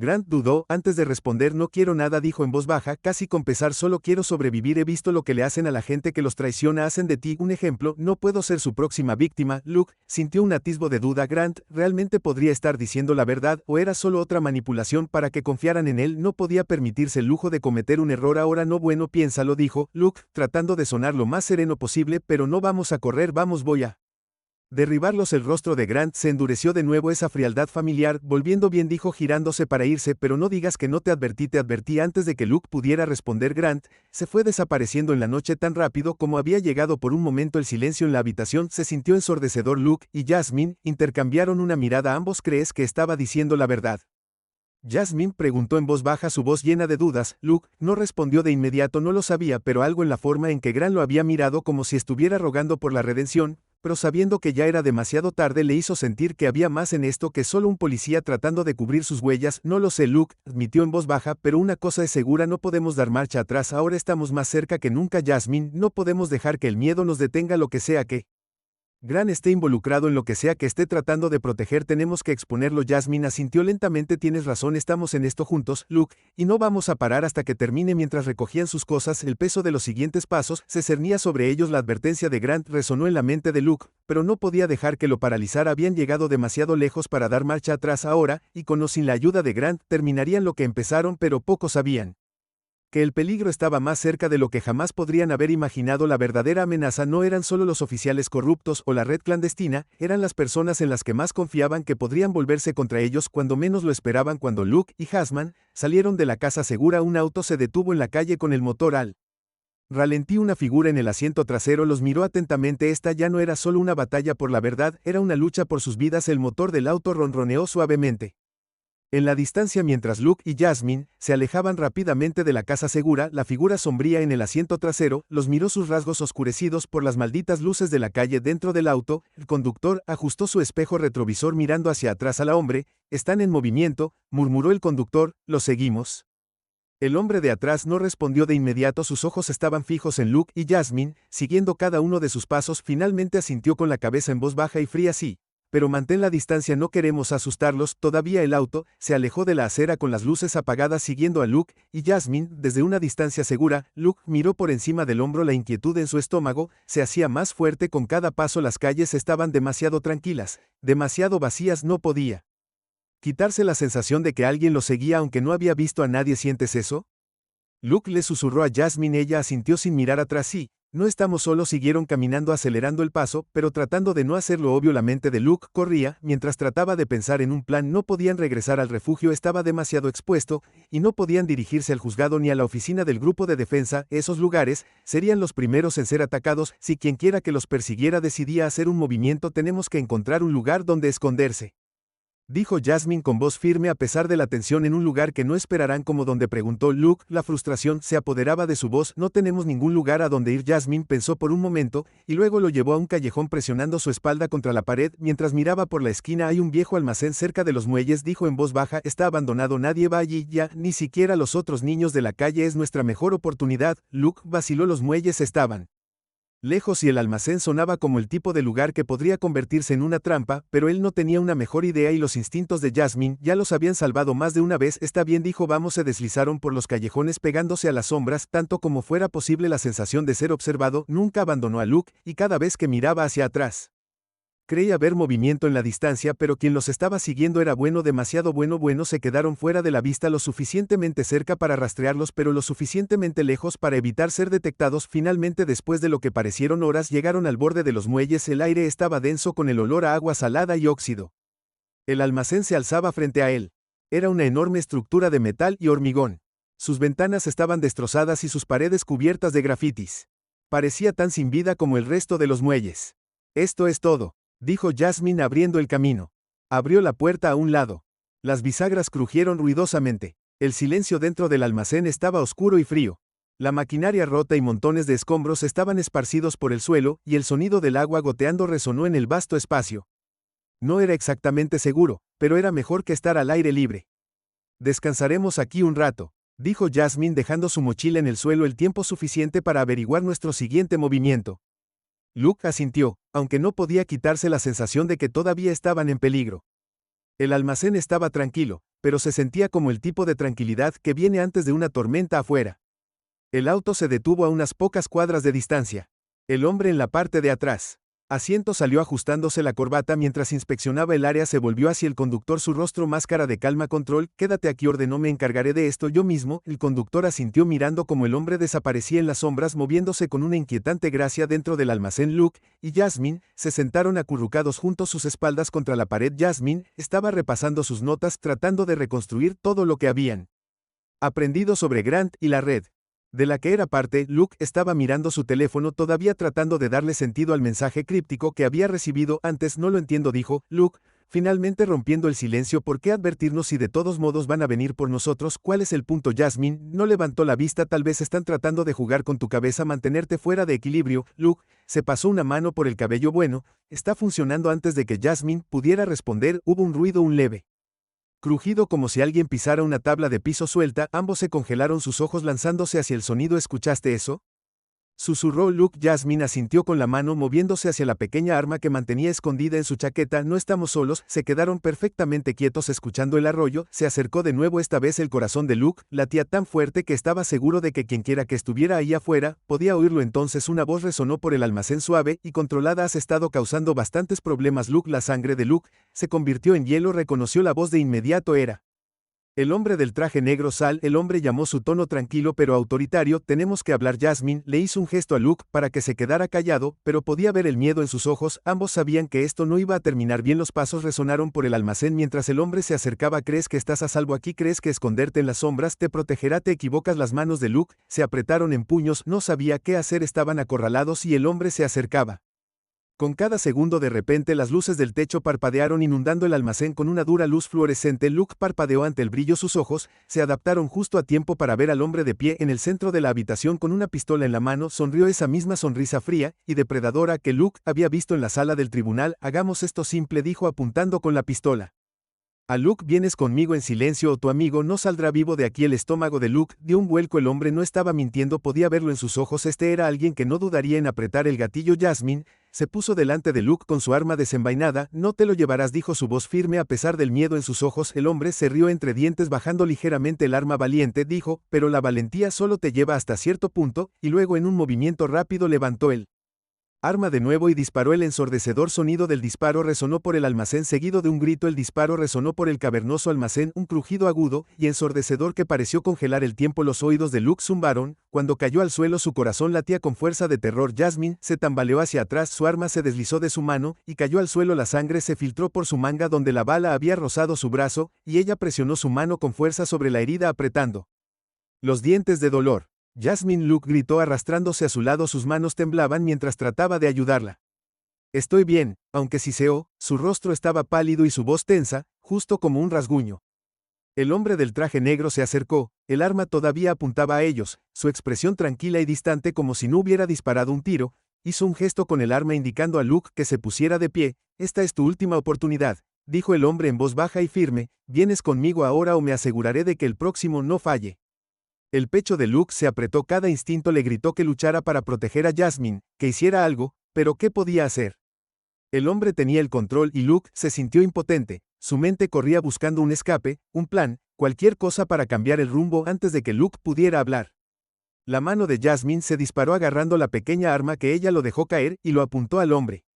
Speaker 1: Grant dudó. Antes de responder, no quiero nada, dijo en voz baja, casi con pesar, solo quiero sobrevivir. He visto lo que le hacen a la gente que los traiciona, hacen de ti un ejemplo, no puedo ser su próxima víctima. Luke sintió un atisbo de duda. Grant realmente podría estar diciendo la verdad, o era solo otra manipulación para que confiaran en él. No podía permitirse el lujo de cometer un error ahora. No, bueno, piénsalo, dijo Luke, tratando de sonar lo más sereno posible, pero no vamos a correr, vamos, voy a derribarlos. El rostro de Grant se endureció de nuevo, esa frialdad familiar, volviendo bien, dijo girándose para irse, pero no digas que no te advertí antes de que Luke pudiera responder. Grant se fue desapareciendo en la noche tan rápido como había llegado. Por un momento el silencio en la habitación se sintió ensordecedor. Luke y Jasmine intercambiaron una mirada. ¿Ambos crees que estaba diciendo la verdad? Jasmine preguntó en voz baja, su voz llena de dudas. Luke no respondió de inmediato, no lo sabía, pero algo en la forma en que Grant lo había mirado, como si estuviera rogando por la redención, pero sabiendo que ya era demasiado tarde, le hizo sentir que había más en esto que solo un policía tratando de cubrir sus huellas. No lo sé, Luke admitió en voz baja, pero una cosa es segura, no podemos dar marcha atrás, ahora estamos más cerca que nunca. Jasmine, no podemos dejar que el miedo nos detenga, lo que sea que Grant esté involucrado, en lo que sea que esté tratando de proteger, tenemos que exponerlo. Jasmine asintió lentamente. Tienes razón, estamos en esto juntos, Luke, y no vamos a parar hasta que termine. Mientras recogían sus cosas, el peso de los siguientes pasos se cernía sobre ellos. La advertencia de Grant resonó en la mente de Luke, pero no podía dejar que lo paralizara. Habían llegado demasiado lejos para dar marcha atrás ahora, y con o sin la ayuda de Grant terminarían lo que empezaron, pero pocos sabían que el peligro estaba más cerca de lo que jamás podrían haber imaginado. La verdadera amenaza no eran solo los oficiales corruptos o la red clandestina, eran las personas en las que más confiaban, que podrían volverse contra ellos cuando menos lo esperaban. Cuando Luke y Jasmine salieron de la casa segura, un auto se detuvo en la calle con el motor al ralentí. Una figura en el asiento trasero los miró atentamente. Esta ya no era solo una batalla por la verdad, era una lucha por sus vidas. El motor del auto ronroneó suavemente en la distancia mientras Luke y Jasmine se alejaban rápidamente de la casa segura. La figura sombría en el asiento trasero los miró, sus rasgos oscurecidos por las malditas luces de la calle. Dentro del auto, el conductor ajustó su espejo retrovisor mirando hacia atrás al hombre. Están en movimiento, murmuró el conductor, ¿los seguimos? El hombre de atrás no respondió de inmediato, sus ojos estaban fijos en Luke y Jasmine, siguiendo cada uno de sus pasos. Finalmente asintió con la cabeza en voz baja y fría, sí. Pero mantén la distancia, no queremos asustarlos. Todavía el auto se alejó de la acera con las luces apagadas, siguiendo a Luke y Jasmine desde una distancia segura. Luke miró por encima del hombro, la inquietud en su estómago se hacía más fuerte con cada paso. Las calles estaban demasiado tranquilas, demasiado vacías. No podía quitarse la sensación de que alguien lo seguía aunque no había visto a nadie. ¿Sientes eso? Luke le susurró a Jasmine, ella asintió sin mirar atrás. Sí, no estamos solos. Siguieron caminando acelerando el paso, pero tratando de no hacerlo obvio. La mente de Luke corría, mientras trataba de pensar en un plan. No podían regresar al refugio, estaba demasiado expuesto, y no podían dirigirse al juzgado ni a la oficina del grupo de defensa. Esos lugares serían los primeros en ser atacados. Si quienquiera que los persiguiera decidía hacer un movimiento, tenemos que encontrar un lugar donde esconderse, dijo Jasmine con voz firme a pesar de la tensión. En un lugar que no esperarán, como donde, preguntó Luke. La frustración se apoderaba de su voz. No tenemos ningún lugar a donde ir. Jasmine pensó por un momento, y luego lo llevó a un callejón presionando su espalda contra la pared mientras miraba por la esquina. Hay un viejo almacén cerca de los muelles, dijo en voz baja, está abandonado, nadie va allí ya, ni siquiera los otros niños de la calle. Es nuestra mejor oportunidad. Luke vaciló, los muelles estaban lejos y el almacén sonaba como el tipo de lugar que podría convertirse en una trampa, pero él no tenía una mejor idea y los instintos de Jasmine ya los habían salvado más de una vez. Está bien, dijo, vamos. Se deslizaron por los callejones pegándose a las sombras, tanto como fuera posible. La sensación de ser observado nunca abandonó a Luke, y cada vez que miraba hacia atrás, creía ver movimiento en la distancia, pero quien los estaba siguiendo era bueno, demasiado bueno. Se quedaron fuera de la vista, lo suficientemente cerca para rastrearlos, pero lo suficientemente lejos para evitar ser detectados. Finalmente, después de lo que parecieron horas, llegaron al borde de los muelles. El aire estaba denso con el olor a agua salada y óxido. El almacén se alzaba frente a él. Era una enorme estructura de metal y hormigón. Sus ventanas estaban destrozadas y sus paredes cubiertas de grafitis. Parecía tan sin vida como el resto de los muelles. Esto es todo, dijo Jasmine abriendo el camino. Abrió la puerta a un lado. Las bisagras crujieron ruidosamente. El silencio dentro del almacén estaba oscuro y frío. La maquinaria rota y montones de escombros estaban esparcidos por el suelo, y el sonido del agua goteando resonó en el vasto espacio. No era exactamente seguro, pero era mejor que estar al aire libre. Descansaremos aquí un rato, dijo Jasmine dejando su mochila en el suelo, el tiempo suficiente para averiguar nuestro siguiente movimiento. Luke asintió, aunque no podía quitarse la sensación de que todavía estaban en peligro. El almacén estaba tranquilo, pero se sentía como el tipo de tranquilidad que viene antes de una tormenta afuera. El auto se detuvo a unas pocas cuadras de distancia. El hombre en la parte de atrás asiento salió ajustándose la corbata mientras inspeccionaba el área. Se volvió hacia el conductor, su rostro máscara de calma. Control, quédate aquí, ordenó, me encargaré de esto yo mismo. El conductor asintió mirando como el hombre desaparecía en las sombras, moviéndose con una inquietante gracia dentro del almacén. Luke y Jasmine se sentaron acurrucados juntos, sus espaldas contra la pared. Jasmine estaba repasando sus notas, tratando de reconstruir todo lo que habían aprendido sobre Grant y la red de la que era parte. Luke estaba mirando su teléfono, todavía tratando de darle sentido al mensaje críptico que había recibido antes. No lo entiendo, dijo Luke, finalmente rompiendo el silencio. ¿Por qué advertirnos si de todos modos van a venir por nosotros? ¿Cuál es el punto? Jasmine no levantó la vista. Tal vez están tratando de jugar con tu cabeza, mantenerte fuera de equilibrio. Luke se pasó una mano por el cabello. Bueno, está funcionando. Antes de que Jasmine pudiera responder, hubo un ruido, un leve crujido como si alguien pisara una tabla de piso suelta. Ambos se congelaron, sus ojos lanzándose hacia el sonido. ¿Escuchaste eso?, susurró Luke. Jasmine asintió con la mano, moviéndose hacia la pequeña arma que mantenía escondida en su chaqueta. No estamos solos. Se quedaron perfectamente quietos escuchando el arroyo. Se acercó de nuevo, esta vez el corazón de Luke latía tan fuerte que estaba seguro de que quienquiera que estuviera ahí afuera podía oírlo. Entonces una voz resonó por el almacén, suave y controlada. Has estado causando bastantes problemas, Luke. La sangre de Luke se convirtió en hielo. Reconoció la voz de inmediato. Era el hombre del traje negro. Sal. El hombre llamó, su tono tranquilo pero autoritario. Tenemos que hablar. Jasmine le hizo un gesto a Luke para que se quedara callado, pero podía ver el miedo en sus ojos. Ambos sabían que esto no iba a terminar bien. Los pasos resonaron por el almacén mientras el hombre se acercaba. ¿Crees que estás a salvo aquí? ¿Crees que esconderte en las sombras te protegerá? Te equivocas. Las manos de Luke se apretaron en puños. No sabía qué hacer. Estaban acorralados y el hombre se acercaba con cada segundo. De repente las luces del techo parpadearon, inundando el almacén con una dura luz fluorescente. Luke parpadeó ante el brillo. Sus ojos se adaptaron justo a tiempo para ver al hombre de pie en el centro de la habitación con una pistola en la mano. Sonrió, esa misma sonrisa fría y depredadora que Luke había visto en la sala del tribunal. Hagamos esto simple, dijo apuntando con la pistola a Luke. ¿Vienes conmigo en silencio o tu amigo no saldrá vivo de aquí? El estómago de Luke dio un vuelco. El hombre no estaba mintiendo, podía verlo en sus ojos. Este era alguien que no dudaría en apretar el gatillo. Jasmine se puso delante de Luke con su arma desenvainada. No te lo llevarás, dijo, su voz firme a pesar del miedo en sus ojos. El hombre se rió entre dientes, bajando ligeramente el arma. Valiente, dijo, pero la valentía solo te lleva hasta cierto punto, y luego en un movimiento rápido levantó el Arma de nuevo y disparó. El ensordecedor sonido del disparo resonó por el almacén seguido de un grito. El disparo resonó por el cavernoso almacén, un crujido agudo y ensordecedor que pareció congelar el tiempo. Los oídos de Luke zumbaron. Cuando cayó al suelo su corazón latía con fuerza de terror. Jasmine se tambaleó hacia atrás, su arma se deslizó de su mano y cayó al suelo. La sangre se filtró por su manga donde la bala había rozado su brazo, y ella presionó su mano con fuerza sobre la herida apretando los dientes de dolor. Jasmine. Luke gritó arrastrándose a su lado, sus manos temblaban mientras trataba de ayudarla. Estoy bien, aunque siseó, su rostro estaba pálido y su voz tensa, justo como un rasguño. El hombre del traje negro se acercó, el arma todavía apuntaba a ellos, su expresión tranquila y distante como si no hubiera disparado un tiro, hizo un gesto con el arma indicando a Luke que se pusiera de pie. Esta es tu última oportunidad, dijo el hombre en voz baja y firme, vienes conmigo ahora o me aseguraré de que el próximo no falle. El pecho de Luke se apretó, cada instinto le gritó que luchara para proteger a Jasmine, que hiciera algo, pero ¿qué podía hacer? El hombre tenía el control y Luke se sintió impotente, su mente corría buscando un escape, un plan, cualquier cosa para cambiar el rumbo antes de que Luke pudiera hablar. La mano de Jasmine se disparó agarrando la pequeña arma que ella lo dejó caer y lo apuntó al hombre.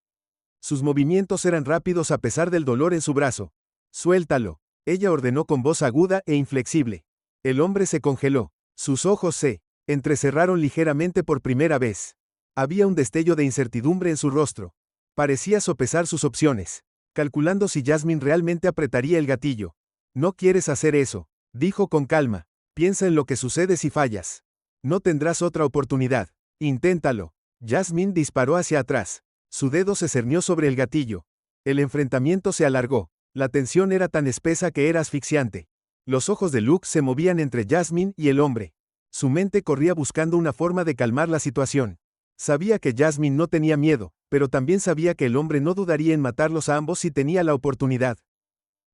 Speaker 1: Sus movimientos eran rápidos a pesar del dolor en su brazo. Suéltalo, ella ordenó con voz aguda e inflexible. El hombre se congeló. Sus ojos se entrecerraron ligeramente por primera vez. Había un destello de incertidumbre en su rostro. Parecía sopesar sus opciones, calculando si Jasmine realmente apretaría el gatillo. No quieres hacer eso, dijo con calma. Piensa en lo que sucede si fallas. No tendrás otra oportunidad. Inténtalo. Jasmine disparó hacia atrás. Su dedo se cernió sobre el gatillo. El enfrentamiento se alargó. La tensión era tan espesa que era asfixiante. Los ojos de Luke se movían entre Jasmine y el hombre. Su mente corría buscando una forma de calmar la situación. Sabía que Jasmine no tenía miedo, pero también sabía que el hombre no dudaría en matarlos a ambos si tenía la oportunidad.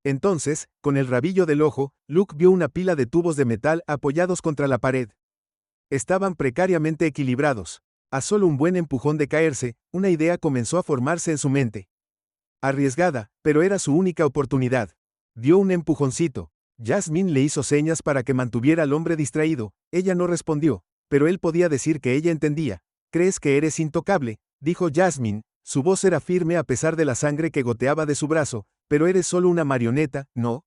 Speaker 1: Entonces, con el rabillo del ojo, Luke vio una pila de tubos de metal apoyados contra la pared. Estaban precariamente equilibrados. A solo un buen empujón de caerse, una idea comenzó a formarse en su mente. Arriesgada, pero era su única oportunidad. Dio un empujoncito. Jasmine le hizo señas para que mantuviera al hombre distraído. Ella no respondió, pero él podía decir que ella entendía. ¿Crees que eres intocable?, dijo Jasmine. Su voz era firme a pesar de la sangre que goteaba de su brazo. Pero eres solo una marioneta, ¿no?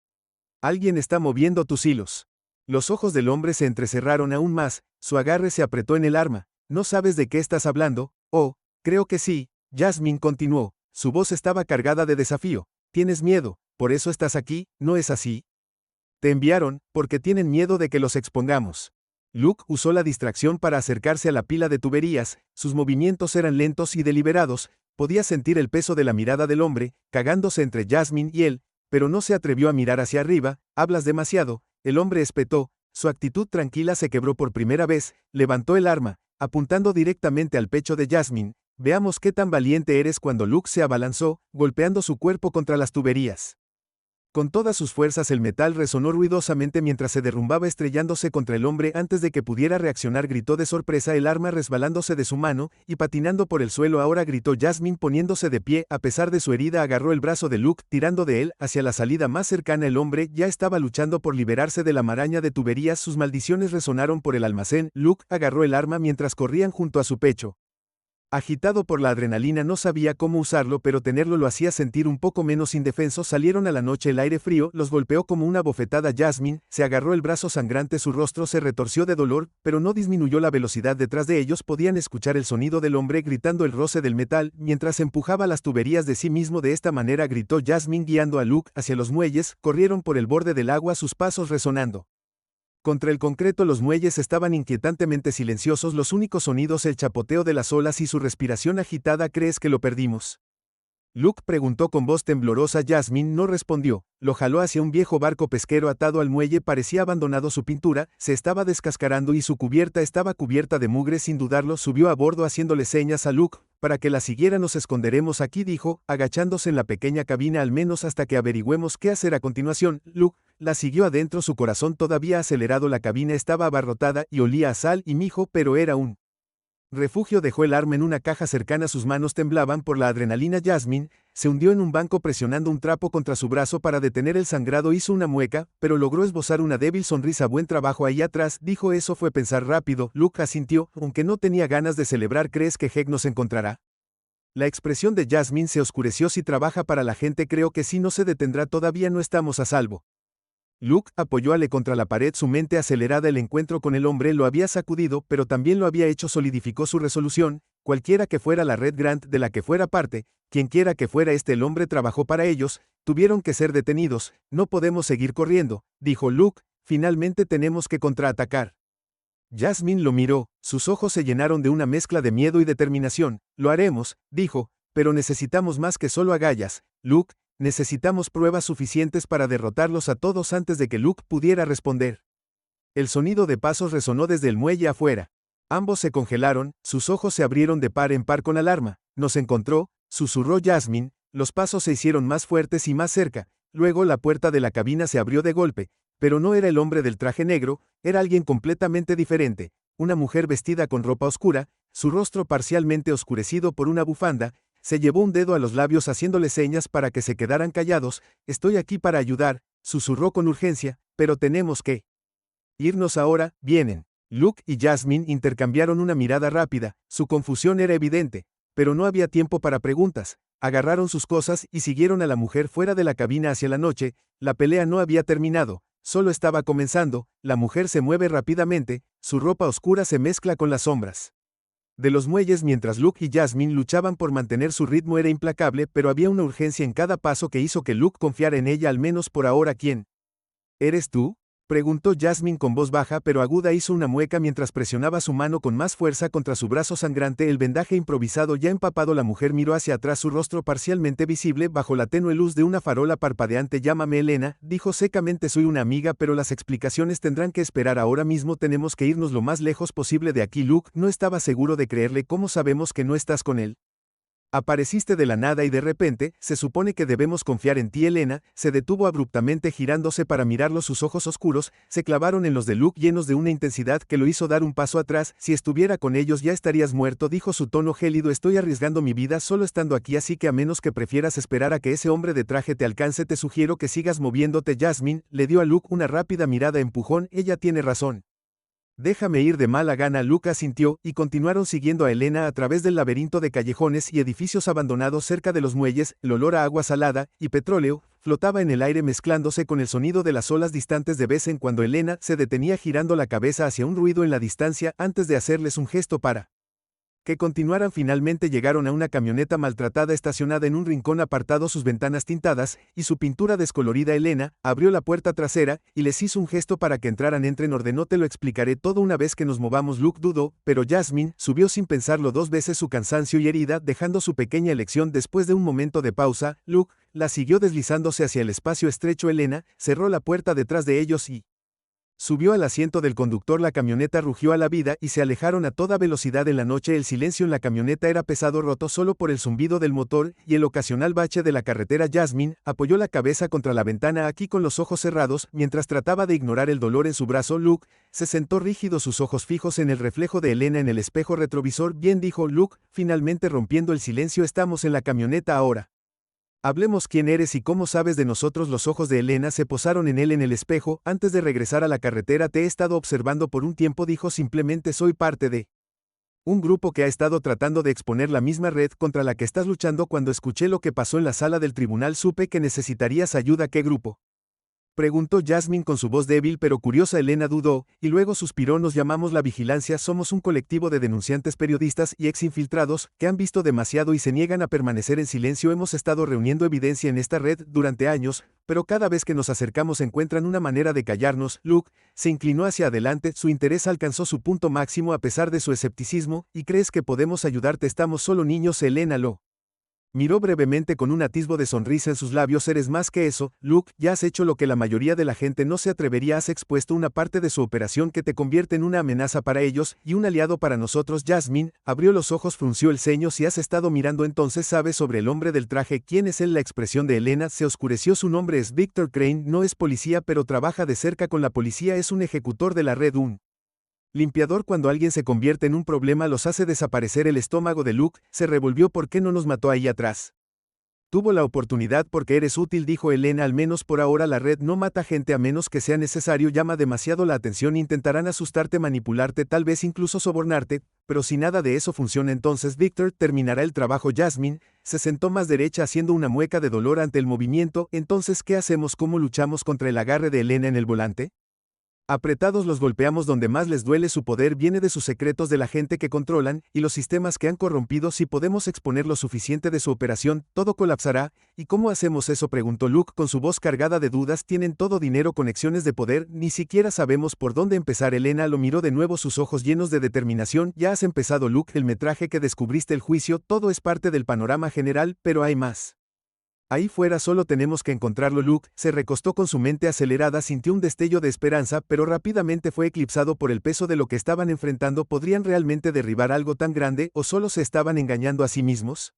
Speaker 1: Alguien está moviendo tus hilos. Los ojos del hombre se entrecerraron aún más, su agarre se apretó en el arma. ¿No sabes de qué estás hablando? Oh, creo que sí, Jasmine continuó. Su voz estaba cargada de desafío. Tienes miedo, por eso estás aquí, ¿no es así? Te enviaron, porque tienen miedo de que los expongamos. Luke usó la distracción para acercarse a la pila de tuberías, sus movimientos eran lentos y deliberados, podía sentir el peso de la mirada del hombre, cagándose entre Jasmine y él, pero no se atrevió a mirar hacia arriba. Hablas demasiado, el hombre espetó, su actitud tranquila se quebró por primera vez, levantó el arma, apuntando directamente al pecho de Jasmine. Veamos qué tan valiente eres. Cuando Luke se abalanzó, golpeando su cuerpo contra las tuberías. Con todas sus fuerzas el metal resonó ruidosamente mientras se derrumbaba estrellándose contra el hombre. Antes de que pudiera reaccionar gritó de sorpresa, el arma resbalándose de su mano y patinando por el suelo. Ahora gritó Jasmine poniéndose de pie. A pesar de su herida agarró el brazo de Luke, tirando de él hacia la salida más cercana. El hombre ya estaba luchando por liberarse de la maraña de tuberías. Sus maldiciones resonaron por el almacén. Luke agarró el arma mientras corrían junto a su pecho. Agitado por la adrenalina no sabía cómo usarlo, pero tenerlo lo hacía sentir un poco menos indefenso. Salieron a la noche, el aire frío los golpeó como una bofetada. Jasmine se agarró el brazo sangrante, su rostro se retorció de dolor, pero no disminuyó la velocidad. Detrás de ellos podían escuchar el sonido del hombre gritando, el roce del metal, mientras empujaba las tuberías de sí mismo. De esta manera gritó Jasmine guiando a Luke hacia los muelles. Corrieron por el borde del agua, sus pasos resonando contra el concreto. Los muelles estaban inquietantemente silenciosos, los únicos sonidos el chapoteo de las olas y su respiración agitada. ¿Crees que lo perdimos?, Luke preguntó con voz temblorosa. Jasmine no respondió, lo jaló hacia un viejo barco pesquero atado al muelle. Parecía abandonado, su pintura se estaba descascarando y su cubierta estaba cubierta de mugre. Sin dudarlo subió a bordo haciéndole señas a Luke para que la siguiera. Nos esconderemos aquí, dijo, agachándose en la pequeña cabina, al menos hasta que averigüemos qué hacer a continuación. Luke la siguió adentro, su corazón todavía acelerado. La cabina estaba abarrotada y olía a sal y mijo, pero era un refugio. Dejó el arma en una caja cercana, sus manos temblaban por la adrenalina. Jasmine se hundió en un banco presionando un trapo contra su brazo para detener el sangrado. Hizo una mueca, pero logró esbozar una débil sonrisa. Buen trabajo ahí atrás, dijo. Eso fue pensar rápido. Luke asintió, aunque no tenía ganas de celebrar. ¿Crees que Heg nos encontrará? La expresión de Jasmine se oscureció. Si trabaja para la gente creo que sí no se detendrá, todavía no estamos a salvo. Luke apoyó a Ale contra la pared, su mente acelerada. El encuentro con el hombre lo había sacudido, pero también lo había hecho. Solidificó su resolución, cualquiera que fuera la Red Grant de la que fuera parte, quienquiera que fuera el hombre trabajó para ellos, tuvieron que ser detenidos, no podemos seguir corriendo, dijo Luke, finalmente tenemos que contraatacar. Jasmine lo miró, sus ojos se llenaron de una mezcla de miedo y determinación. Lo haremos, dijo, pero necesitamos más que solo agallas, Luke. Necesitamos pruebas suficientes para derrotarlos a todos antes de que Luke pudiera responder. El sonido de pasos resonó desde el muelle afuera. Ambos se congelaron, sus ojos se abrieron de par en par con alarma. Nos encontró, susurró Jasmine, los pasos se hicieron más fuertes y más cerca, luego la puerta de la cabina se abrió de golpe, pero no era el hombre del traje negro, era alguien completamente diferente, una mujer vestida con ropa oscura, su rostro parcialmente oscurecido por una bufanda. Se llevó un dedo a los labios haciéndole señas para que se quedaran callados. Estoy aquí para ayudar, susurró con urgencia, pero tenemos que irnos ahora. Vienen. Luke y Jasmine intercambiaron una mirada rápida, su confusión era evidente, pero no había tiempo para preguntas. Agarraron sus cosas y siguieron a la mujer fuera de la cabina hacia la noche. La pelea no había terminado, solo estaba comenzando. La mujer se mueve rápidamente, su ropa oscura se mezcla con las sombras de los muelles mientras Luke y Jasmine luchaban por mantener su ritmo. Era implacable, pero había una urgencia en cada paso que hizo que Luke confiara en ella, al menos por ahora. ¿Quién eres tú?, preguntó Jasmine con voz baja pero aguda. Hizo una mueca mientras presionaba su mano con más fuerza contra su brazo sangrante, el vendaje improvisado ya empapado. La mujer miró hacia atrás, su rostro parcialmente visible bajo la tenue luz de una farola parpadeante. Llámame Elena, dijo secamente. Soy una amiga, pero las explicaciones tendrán que esperar. Ahora mismo tenemos que irnos lo más lejos posible de aquí. Luke no estaba seguro de creerle. ¿Cómo sabemos que no estás con él? Apareciste de la nada y de repente, se supone que debemos confiar en ti. Elena se detuvo abruptamente girándose para mirarlo. Sus ojos oscuros se clavaron en los de Luke llenos de una intensidad que lo hizo dar un paso atrás. Si estuviera con ellos ya estarías muerto, dijo su tono gélido. Estoy arriesgando mi vida solo estando aquí, así que a menos que prefieras esperar a que ese hombre de traje te alcance, te sugiero que sigas moviéndote. Jasmine le dio a Luke una rápida mirada. Empujón. Ella tiene razón. Déjame ir de mala gana. Luke asintió, y continuaron siguiendo a Elena a través del laberinto de callejones y edificios abandonados cerca de los muelles. El olor a agua salada y petróleo flotaba en el aire mezclándose con el sonido de las olas distantes. De vez en cuando Elena se detenía girando la cabeza hacia un ruido en la distancia antes de hacerles un gesto para que continuaran. Finalmente llegaron a una camioneta maltratada estacionada en un rincón apartado, sus ventanas tintadas y su pintura descolorida. Elena abrió la puerta trasera y les hizo un gesto para que entraran. Entren, ordenó. Te lo explicaré todo una vez que nos movamos. Luke dudó, pero Jasmine subió sin pensarlo dos veces, su cansancio y herida dejando su pequeña elección. Después de un momento de pausa, Luke la siguió deslizándose hacia el espacio estrecho. Elena cerró la puerta detrás de ellos y subió al asiento del conductor. La camioneta rugió a la vida y se alejaron a toda velocidad en la noche. El silencio en la camioneta era pesado, roto solo por el zumbido del motor y el ocasional bache de la carretera. Jasmine apoyó la cabeza contra la ventana aquí con los ojos cerrados mientras trataba de ignorar el dolor en su brazo. Luke se sentó rígido, sus ojos fijos en el reflejo de Elena en el espejo retrovisor. Bien, dijo Luke, finalmente rompiendo el silencio. Estamos en la camioneta ahora. Hablemos. ¿Quién eres y cómo sabes de nosotros? Los ojos de Elena se posaron en él en el espejo. Antes de regresar a la carretera te he estado observando por un tiempo, dijo. Simplemente soy parte de un grupo que ha estado tratando de exponer la misma red contra la que estás luchando. Cuando escuché lo que pasó en la sala del tribunal supe que necesitarías ayuda. ¿Qué grupo?, preguntó Jasmine con su voz débil pero curiosa. Elena dudó, y luego suspiró. Nos llamamos La Vigilancia, somos un colectivo de denunciantes, periodistas y ex-infiltrados que han visto demasiado y se niegan a permanecer en silencio. Hemos estado reuniendo evidencia en esta red durante años, pero cada vez que nos acercamos encuentran una manera de callarnos. Luke se inclinó hacia adelante, su interés alcanzó su punto máximo a pesar de su escepticismo. ¿Y crees que podemos ayudarte? Estamos solo niños. Elena lo miró brevemente con un atisbo de sonrisa en sus labios. Eres más que eso, Luke, ya has hecho lo que la mayoría de la gente no se atrevería. Has expuesto una parte de su operación que te convierte en una amenaza para ellos y un aliado para nosotros. Jasmine abrió los ojos, frunció el ceño. Si has estado mirando, entonces sabes sobre el hombre del traje. ¿Quién es él? La expresión de Elena se oscureció. Su nombre es Victor Crane, no es policía pero trabaja de cerca con la policía. Es un ejecutor de la red, un limpiador. Cuando alguien se convierte en un problema los hace desaparecer. El estómago de Luke se revolvió. ¿Por qué no nos mató ahí atrás? Tuvo la oportunidad porque eres útil, dijo Elena. Al menos por ahora la red no mata gente a menos que sea necesario. Llama demasiado la atención. Intentarán asustarte, manipularte, tal vez incluso sobornarte, pero si nada de eso funciona entonces Victor terminará el trabajo. Jasmine se sentó más derecha haciendo una mueca de dolor ante el movimiento. Entonces, ¿qué hacemos? ¿Cómo luchamos contra el agarre de Elena en el volante? Apretados los golpeamos donde más les duele. Su poder viene de sus secretos, de la gente que controlan, y los sistemas que han corrompido. Si podemos exponer lo suficiente de su operación, todo colapsará. ¿Y cómo hacemos eso?, preguntó Luke con su voz cargada de dudas. Tienen todo dinero, conexiones de poder, ni siquiera sabemos por dónde empezar. Elena lo miró de nuevo, sus ojos llenos de determinación. Ya has empezado, Luke, el metraje que descubriste, el juicio, todo es parte del panorama general, pero hay más. Ahí fuera solo tenemos que encontrarlo. Luke se recostó con su mente acelerada, sintió un destello de esperanza, pero rápidamente fue eclipsado por el peso de lo que estaban enfrentando. ¿Podrían realmente derribar algo tan grande, o solo se estaban engañando a sí mismos?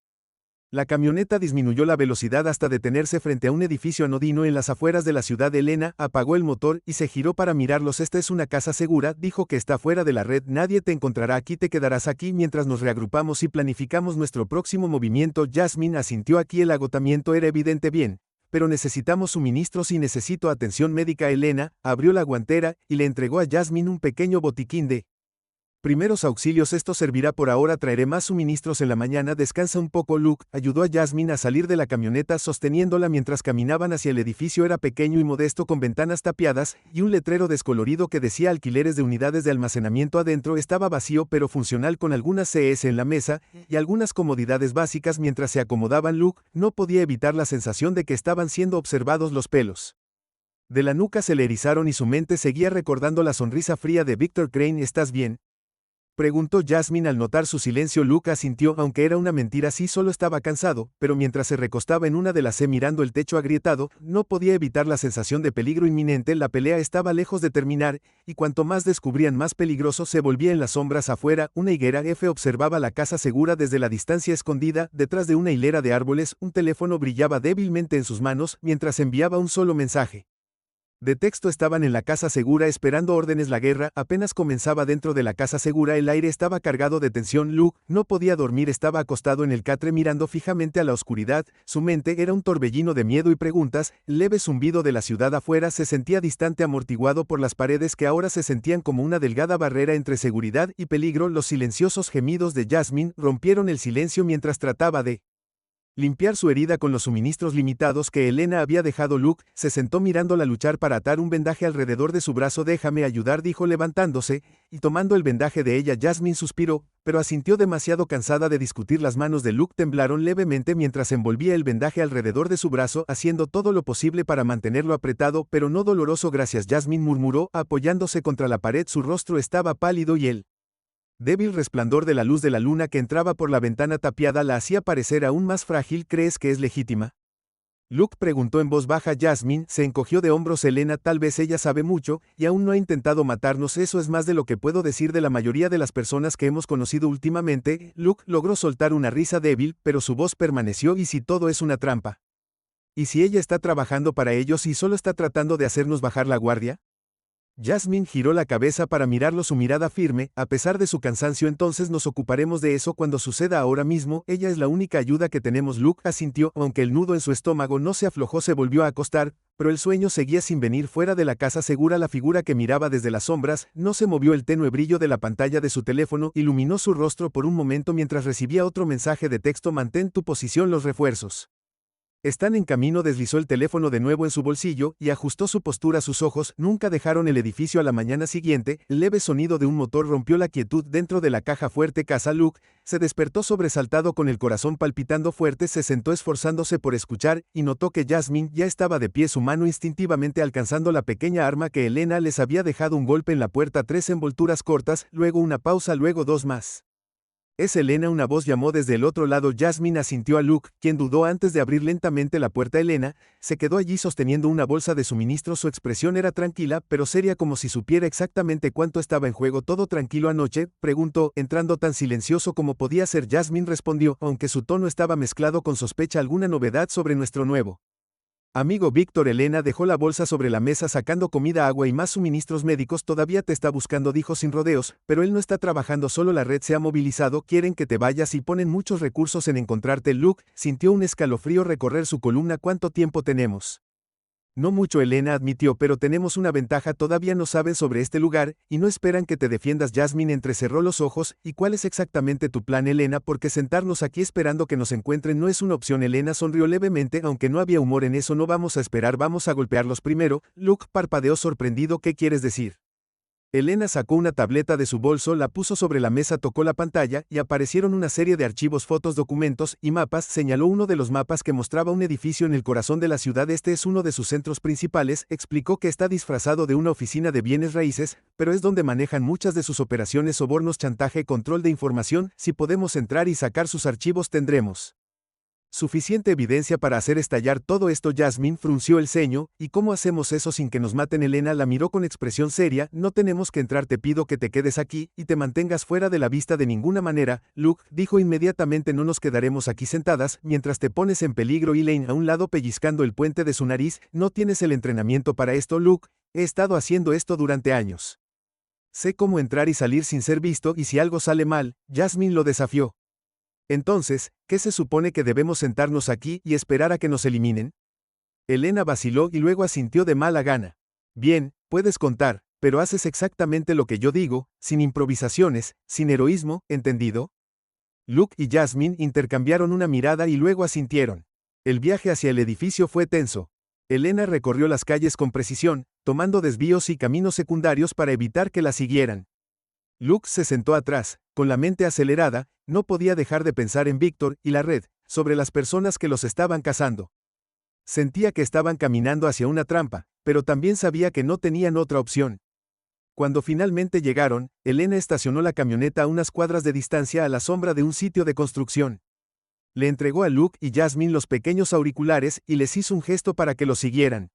Speaker 1: La camioneta disminuyó la velocidad hasta detenerse frente a un edificio anodino en las afueras de la ciudad. Elena apagó el motor y se giró para mirarlos. Esta es una casa segura, dijo, que está fuera de la red. Nadie te encontrará aquí, te quedarás aquí mientras nos reagrupamos y planificamos nuestro próximo movimiento. Jasmine asintió. Aquí el agotamiento era evidente. Bien, pero necesitamos suministros y necesito atención médica. Elena abrió la guantera y le entregó a Jasmine un pequeño botiquín de primeros auxilios. Esto servirá por ahora, traeré más suministros en la mañana. Descansa un poco. Luke ayudó a Jasmine a salir de la camioneta sosteniéndola mientras caminaban hacia el edificio. Era pequeño y modesto, con ventanas tapiadas y un letrero descolorido que decía alquileres de unidades de almacenamiento. Adentro estaba vacío pero funcional, con algunas CS en la mesa y algunas comodidades básicas. Mientras se acomodaban, Luke no podía evitar la sensación de que estaban siendo observados. Los pelos de la nuca se le erizaron y su mente seguía recordando la sonrisa fría de Victor Crane. ¿Estás bien?, preguntó Jasmine al notar su silencio. Luke asintió, aunque era una mentira. Sí, solo estaba cansado, pero mientras se recostaba en una de las mirando el techo agrietado, no podía evitar la sensación de peligro inminente. La pelea estaba lejos de terminar, y cuanto más descubrían, más peligroso se volvía. En las sombras afuera, una higuera F observaba la casa segura desde la distancia. Escondida detrás de una hilera de árboles, un teléfono brillaba débilmente en sus manos mientras enviaba un solo mensaje de texto. Estaban en la casa segura esperando órdenes. La guerra apenas comenzaba dentro de la casa segura. El aire estaba cargado de tensión. Luke no podía dormir. Estaba acostado en el catre mirando fijamente a la oscuridad. Su mente era un torbellino de miedo y preguntas. El leve zumbido de la ciudad afuera se sentía distante, amortiguado por las paredes que ahora se sentían como una delgada barrera entre seguridad y peligro. Los silenciosos gemidos de Jasmine rompieron el silencio mientras trataba de limpiar su herida con los suministros limitados que Elena había dejado. Luke se sentó mirándola luchar para atar un vendaje alrededor de su brazo. Déjame ayudar, dijo levantándose y tomando el vendaje de ella. Jasmine suspiró, pero asintió, demasiado cansada de discutir. Las manos de Luke temblaron levemente mientras envolvía el vendaje alrededor de su brazo, haciendo todo lo posible para mantenerlo apretado, pero no doloroso. Gracias, Jasmine murmuró, apoyándose contra la pared. Su rostro estaba pálido y el débil resplandor de la luz de la luna que entraba por la ventana tapiada la hacía parecer aún más frágil. ¿Crees que es legítima?, Luke preguntó en voz baja. Jasmine se encogió de hombros. Elena, tal vez ella sabe mucho, y aún no ha intentado matarnos. Eso es más de lo que puedo decir de la mayoría de las personas que hemos conocido últimamente. Luke logró soltar una risa débil, pero su voz permaneció. ¿Y si todo es una trampa? ¿Y si ella está trabajando para ellos y solo está tratando de hacernos bajar la guardia? Jasmine giró la cabeza para mirarlo, su mirada firme, a pesar de su cansancio. Entonces nos ocuparemos de eso cuando suceda. Ahora mismo, ella es la única ayuda que tenemos. Luke asintió, aunque el nudo en su estómago no se aflojó. Se volvió a acostar, pero el sueño seguía sin venir. Fuera de la casa segura, la figura que miraba desde las sombras no se movió. El tenue brillo de la pantalla de su teléfono iluminó su rostro por un momento mientras recibía otro mensaje de texto. Mantén tu posición, los refuerzos están en camino. Deslizó el teléfono de nuevo en su bolsillo y ajustó su postura. Sus ojos nunca dejaron el edificio. A la mañana siguiente, el leve sonido de un motor rompió la quietud dentro de la caja fuerte. Casa. Luke se despertó sobresaltado, con el corazón palpitando fuerte. Se sentó esforzándose por escuchar y notó que Jasmine ya estaba de pie, su mano instintivamente alcanzando la pequeña arma que Elena les había dejado. Un golpe en la puerta, 3 envolturas cortas, luego una pausa, luego 2 más. Es Elena, una voz llamó desde el otro lado. Jasmine asintió a Luke, quien dudó antes de abrir lentamente la puerta. Elena se quedó allí sosteniendo una bolsa de suministros. Su expresión era tranquila, pero seria, como si supiera exactamente cuánto estaba en juego. ¿Todo tranquilo anoche?, preguntó, entrando tan silencioso como podía ser. Jasmine respondió, aunque su tono estaba mezclado con sospecha. ¿Alguna novedad sobre nuestro nuevo Amigo Víctor, Elena dejó la bolsa sobre la mesa sacando comida, agua y más suministros médicos. Todavía te está buscando, dijo sin rodeos, pero él no está trabajando solo, la red se ha movilizado, quieren que te vayas y ponen muchos recursos en encontrarte. Luke sintió un escalofrío recorrer su columna. ¿Cuánto tiempo tenemos? No mucho, Elena admitió, pero tenemos una ventaja, todavía no saben sobre este lugar, y no esperan que te defiendas. Jasmine entrecerró los ojos. ¿Y cuál es exactamente tu plan, Elena? Porque sentarnos aquí esperando que nos encuentren no es una opción. Elena sonrió levemente, aunque no había humor en eso. No vamos a esperar, vamos a golpearlos primero. Luke parpadeó sorprendido. ¿Qué quieres decir? Elena sacó una tableta de su bolso, la puso sobre la mesa, tocó la pantalla, y aparecieron una serie de archivos, fotos, documentos y mapas. Señaló uno de los mapas que mostraba un edificio en el corazón de la ciudad. Este es uno de sus centros principales. Explicó que está disfrazado de una oficina de bienes raíces, pero es donde manejan muchas de sus operaciones: sobornos, chantaje, control de información. Si podemos entrar y sacar sus archivos, tendremos suficiente evidencia para hacer estallar todo esto. Jasmine frunció el ceño. ¿Y cómo hacemos eso sin que nos maten? Elena la miró con expresión seria. No tenemos que entrar, te pido que te quedes aquí y te mantengas fuera de la vista de ninguna manera. Luke dijo inmediatamente: no nos quedaremos aquí sentadas mientras te pones en peligro. Elaine a un lado pellizcando el puente de su nariz. No tienes el entrenamiento para esto, Luke. He estado haciendo esto durante años. Sé cómo entrar y salir sin ser visto, y si algo sale mal, Jasmine lo desafió. Entonces, ¿qué se supone que debemos sentarnos aquí y esperar a que nos eliminen? Elena vaciló y luego asintió de mala gana. Bien, puedes contar, pero haces exactamente lo que yo digo, sin improvisaciones, sin heroísmo, ¿entendido? Luke y Jasmine intercambiaron una mirada y luego asintieron. El viaje hacia el edificio fue tenso. Elena recorrió las calles con precisión, tomando desvíos y caminos secundarios para evitar que la siguieran. Luke se sentó atrás, con la mente acelerada. No podía dejar de pensar en Víctor y la red, sobre las personas que los estaban cazando. Sentía que estaban caminando hacia una trampa, pero también sabía que no tenían otra opción. Cuando finalmente llegaron, Elena estacionó la camioneta a unas cuadras de distancia a la sombra de un sitio de construcción. Le entregó a Luke y Jasmine los pequeños auriculares y les hizo un gesto para que lo siguieran.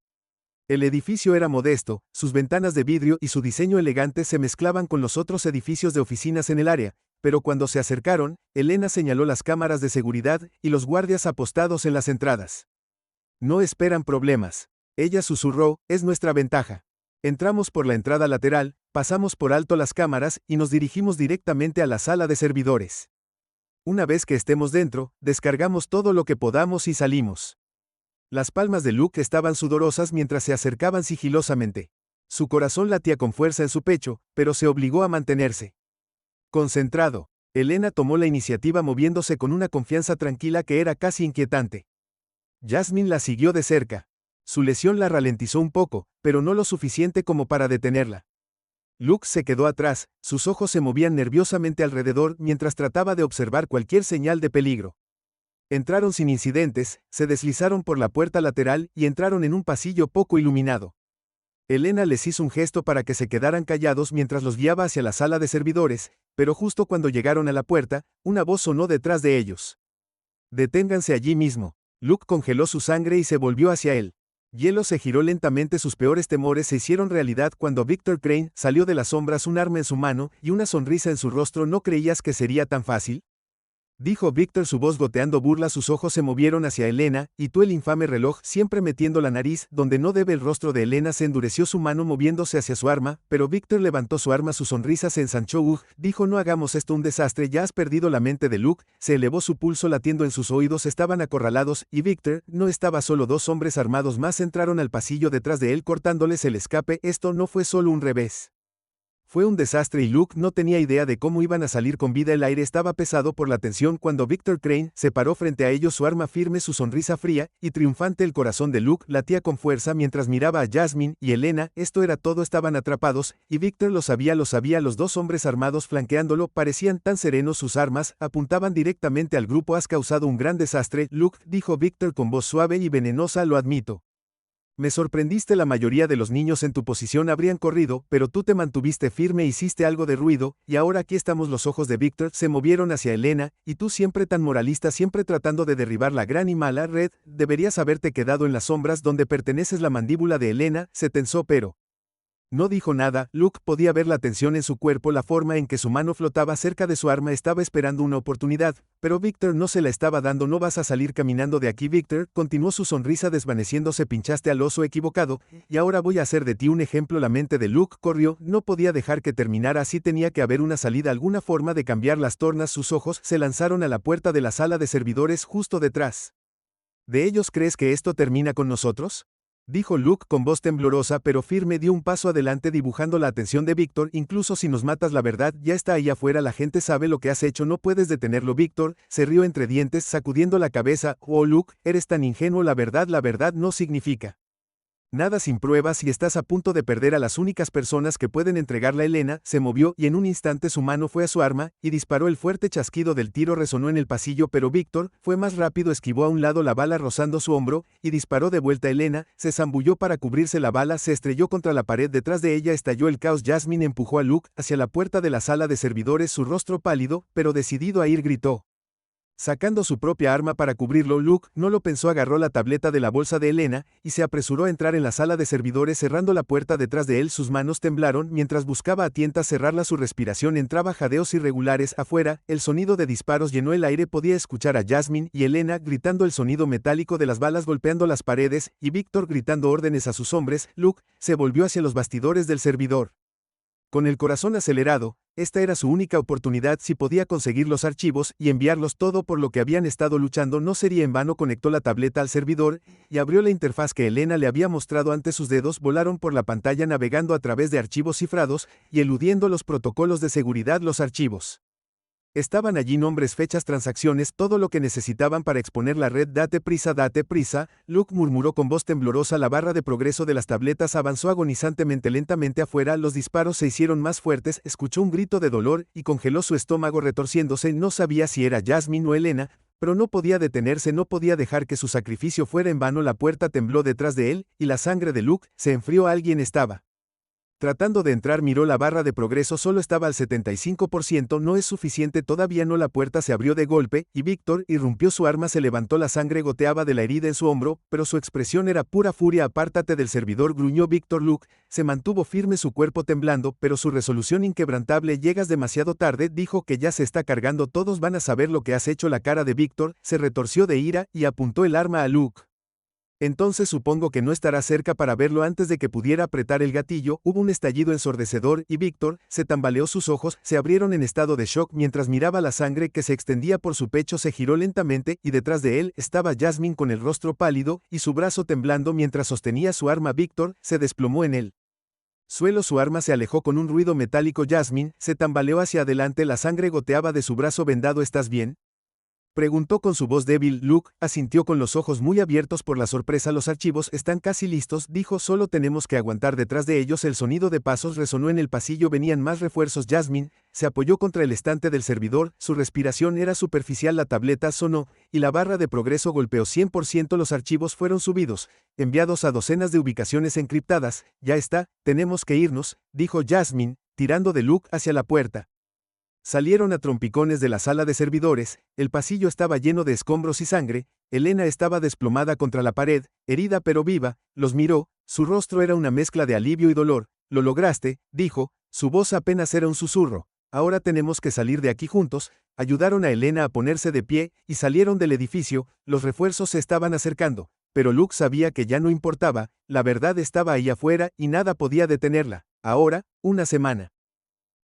Speaker 1: El edificio era modesto, sus ventanas de vidrio y su diseño elegante se mezclaban con los otros edificios de oficinas en el área, pero cuando se acercaron, Elena señaló las cámaras de seguridad y los guardias apostados en las entradas. No esperan problemas. Ella susurró: es nuestra ventaja. Entramos por la entrada lateral, pasamos por alto las cámaras y nos dirigimos directamente a la sala de servidores. Una vez que estemos dentro, descargamos todo lo que podamos y salimos. Las palmas de Luke estaban sudorosas mientras se acercaban sigilosamente. Su corazón latía con fuerza en su pecho, pero se obligó a mantenerse concentrado. Elena tomó la iniciativa moviéndose con una confianza tranquila que era casi inquietante. Jasmine la siguió de cerca. Su lesión la ralentizó un poco, pero no lo suficiente como para detenerla. Luke se quedó atrás, sus ojos se movían nerviosamente alrededor mientras trataba de observar cualquier señal de peligro. Entraron sin incidentes, se deslizaron por la puerta lateral y entraron en un pasillo poco iluminado. Elena les hizo un gesto para que se quedaran callados mientras los guiaba hacia la sala de servidores, pero justo cuando llegaron a la puerta, una voz sonó detrás de ellos. Deténganse allí mismo. Luke congeló su sangre y se volvió hacia él. Hielo se giró lentamente. Sus peores temores se hicieron realidad cuando Victor Crane salió de las sombras, un arma en su mano y una sonrisa en su rostro. ¿No creías que sería tan fácil?, dijo Víctor, su voz goteando burla. Sus ojos se movieron hacia Elena. ¿Y tú, el infame reloj, siempre metiendo la nariz donde no debe? El rostro de Elena se endureció, su mano moviéndose hacia su arma, pero Víctor levantó su arma. Su sonrisa se ensanchó. Dijo: no hagamos esto un desastre, ya has perdido la mente de Luke. Se elevó, su pulso latiendo en sus oídos. Estaban acorralados, y Víctor no estaba solo. Dos hombres armados más entraron al pasillo detrás de él, cortándoles el escape. Esto no fue solo un revés. Fue un desastre y Luke no tenía idea de cómo iban a salir con vida. El aire estaba pesado por la tensión cuando Victor Crane se paró frente a ellos, su arma firme, su sonrisa fría y triunfante. El corazón de Luke latía con fuerza mientras miraba a Jasmine y Elena. Esto era todo, estaban atrapados, y Victor lo sabía. Los dos hombres armados flanqueándolo parecían tan serenos, sus armas apuntaban directamente al grupo. Has causado un gran desastre, Luke, dijo Victor con voz suave y venenosa. Lo admito. Me sorprendiste. La mayoría de los niños en tu posición habrían corrido, pero tú te mantuviste firme, hiciste algo de ruido, y ahora aquí estamos. Los ojos de Víctor se movieron hacia Elena. Y tú, siempre tan moralista, siempre tratando de derribar la gran y mala red, deberías haberte quedado en las sombras donde perteneces. La mandíbula de Elena se tensó, pero No dijo nada. Luke podía ver la tensión en su cuerpo, la forma en que su mano flotaba cerca de su arma, estaba esperando una oportunidad, pero Victor no se la estaba dando. No vas a salir caminando de aquí, Victor, continuó su sonrisa desvaneciéndose. Pinchaste al oso equivocado, y ahora voy a hacer de ti un ejemplo. La mente de Luke corrió, no podía dejar que terminara así, tenía que haber una salida, alguna forma de cambiar las tornas. Sus ojos se lanzaron a la puerta de la sala de servidores justo detrás de ellos. ¿Crees que esto termina con nosotros?, dijo Luke con voz temblorosa pero firme. Dio un paso adelante dibujando la atención de Víctor. Incluso si nos matas, la verdad ya está ahí afuera, la gente sabe lo que has hecho, no puedes detenerlo. Víctor se rió entre dientes, sacudiendo la cabeza. Oh Luke, eres tan ingenuo, la verdad no significa nada sin pruebas y estás a punto de perder a las únicas personas que pueden entregarla. Elena se movió y en un instante su mano fue a su arma y disparó. El fuerte chasquido del tiro resonó en el pasillo, pero Víctor fue más rápido, esquivó a un lado la bala rozando su hombro y disparó de vuelta. Elena se zambulló para cubrirse, la bala se estrelló contra la pared detrás de ella, estalló el caos. Jasmine empujó a Luke hacia la puerta de la sala de servidores, su rostro pálido pero decidido a ir, gritó, sacando su propia arma para cubrirlo. Luke no lo pensó, agarró la tableta de la bolsa de Elena y se apresuró a entrar en la sala de servidores, cerrando la puerta detrás de él. Sus manos temblaron mientras buscaba a tientas cerrarla, su respiración entraba jadeos irregulares. Afuera, el sonido de disparos llenó el aire, podía escuchar a Jasmine y Elena gritando, el sonido metálico de las balas golpeando las paredes y Víctor gritando órdenes a sus hombres. Luke se volvió hacia los bastidores del servidor con el corazón acelerado. Esta era su única oportunidad, si podía conseguir los archivos y enviarlos, todo por lo que habían estado luchando no sería en vano. Conectó la tableta al servidor y abrió la interfaz que Elena le había mostrado antes. Sus dedos volaron por la pantalla navegando a través de archivos cifrados y eludiendo los protocolos de seguridad. Los archivos estaban allí, nombres, fechas, transacciones, todo lo que necesitaban para exponer la red. Date prisa, Luke murmuró con voz temblorosa. La barra de progreso de las tabletas avanzó agonizantemente. Lentamente afuera, los disparos se hicieron más fuertes, escuchó un grito de dolor y congeló su estómago retorciéndose. No sabía si era Jasmine o Elena, pero no podía detenerse, no podía dejar que su sacrificio fuera en vano. La puerta tembló detrás de él y la sangre de Luke se enfrió. Alguien estaba tratando de entrar. Miró la barra de progreso, solo estaba al 75%, no es suficiente todavía. No, la puerta se abrió de golpe y Víctor irrumpió, su arma se levantó, la sangre goteaba de la herida en su hombro, pero su expresión era pura furia. Apártate del servidor, gruñó Víctor. Luke se mantuvo firme, su cuerpo temblando, pero su resolución inquebrantable. Llegas demasiado tarde, dijo, que ya se está cargando, todos van a saber lo que has hecho. La cara de Víctor se retorció de ira y apuntó el arma a Luke. Entonces supongo que no estará cerca para verlo. Antes de que pudiera apretar el gatillo, hubo un estallido ensordecedor y Víctor se tambaleó, sus ojos se abrieron en estado de shock mientras miraba la sangre que se extendía por su pecho. Se giró lentamente y detrás de él estaba Jasmine con el rostro pálido y su brazo temblando mientras sostenía su arma. Víctor se desplomó en él suelo, su arma se alejó con un ruido metálico. Jasmine se tambaleó hacia adelante, la sangre goteaba de su brazo vendado. ¿Estás bien?, preguntó con su voz débil. Luke asintió con los ojos muy abiertos por la sorpresa. Los archivos están casi listos, dijo, solo tenemos que aguantar. Detrás de ellos el sonido de pasos resonó en el pasillo, venían más refuerzos. Jasmine se apoyó contra el estante del servidor, su respiración era superficial. La tableta sonó y la barra de progreso golpeó 100%. Los archivos fueron subidos, enviados a docenas de ubicaciones encriptadas. Ya está, tenemos que irnos, dijo Jasmine, tirando de Luke hacia la puerta. Salieron a trompicones de la sala de servidores, el pasillo estaba lleno de escombros y sangre. Elena estaba desplomada contra la pared, herida pero viva, los miró, su rostro era una mezcla de alivio y dolor. Lo lograste, dijo, su voz apenas era un susurro. Ahora tenemos que salir de aquí juntos. Ayudaron a Elena a ponerse de pie y salieron del edificio. Los refuerzos se estaban acercando, pero Luke sabía que ya no importaba, la verdad estaba ahí afuera y nada podía detenerla. Ahora, una semana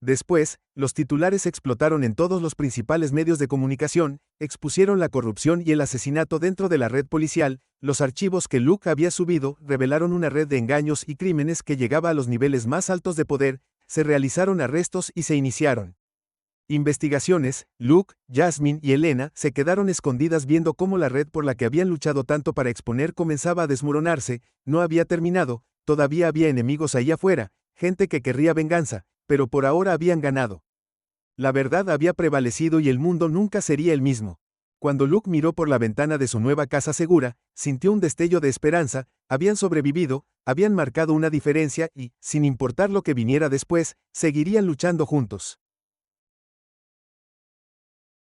Speaker 1: después, los titulares explotaron en todos los principales medios de comunicación, expusieron la corrupción y el asesinato dentro de la red policial. Los archivos que Luke había subido revelaron una red de engaños y crímenes que llegaba a los niveles más altos de poder. Se realizaron arrestos y se iniciaron investigaciones. Luke, Jasmine y Elena se quedaron escondidas viendo cómo la red por la que habían luchado tanto para exponer comenzaba a desmoronarse. No había terminado, todavía había enemigos ahí afuera, gente que querría venganza, pero por ahora habían ganado. La verdad había prevalecido y el mundo nunca sería el mismo. Cuando Luke miró por la ventana de su nueva casa segura, sintió un destello de esperanza. Habían sobrevivido, habían marcado una diferencia y, sin importar lo que viniera después, seguirían luchando juntos.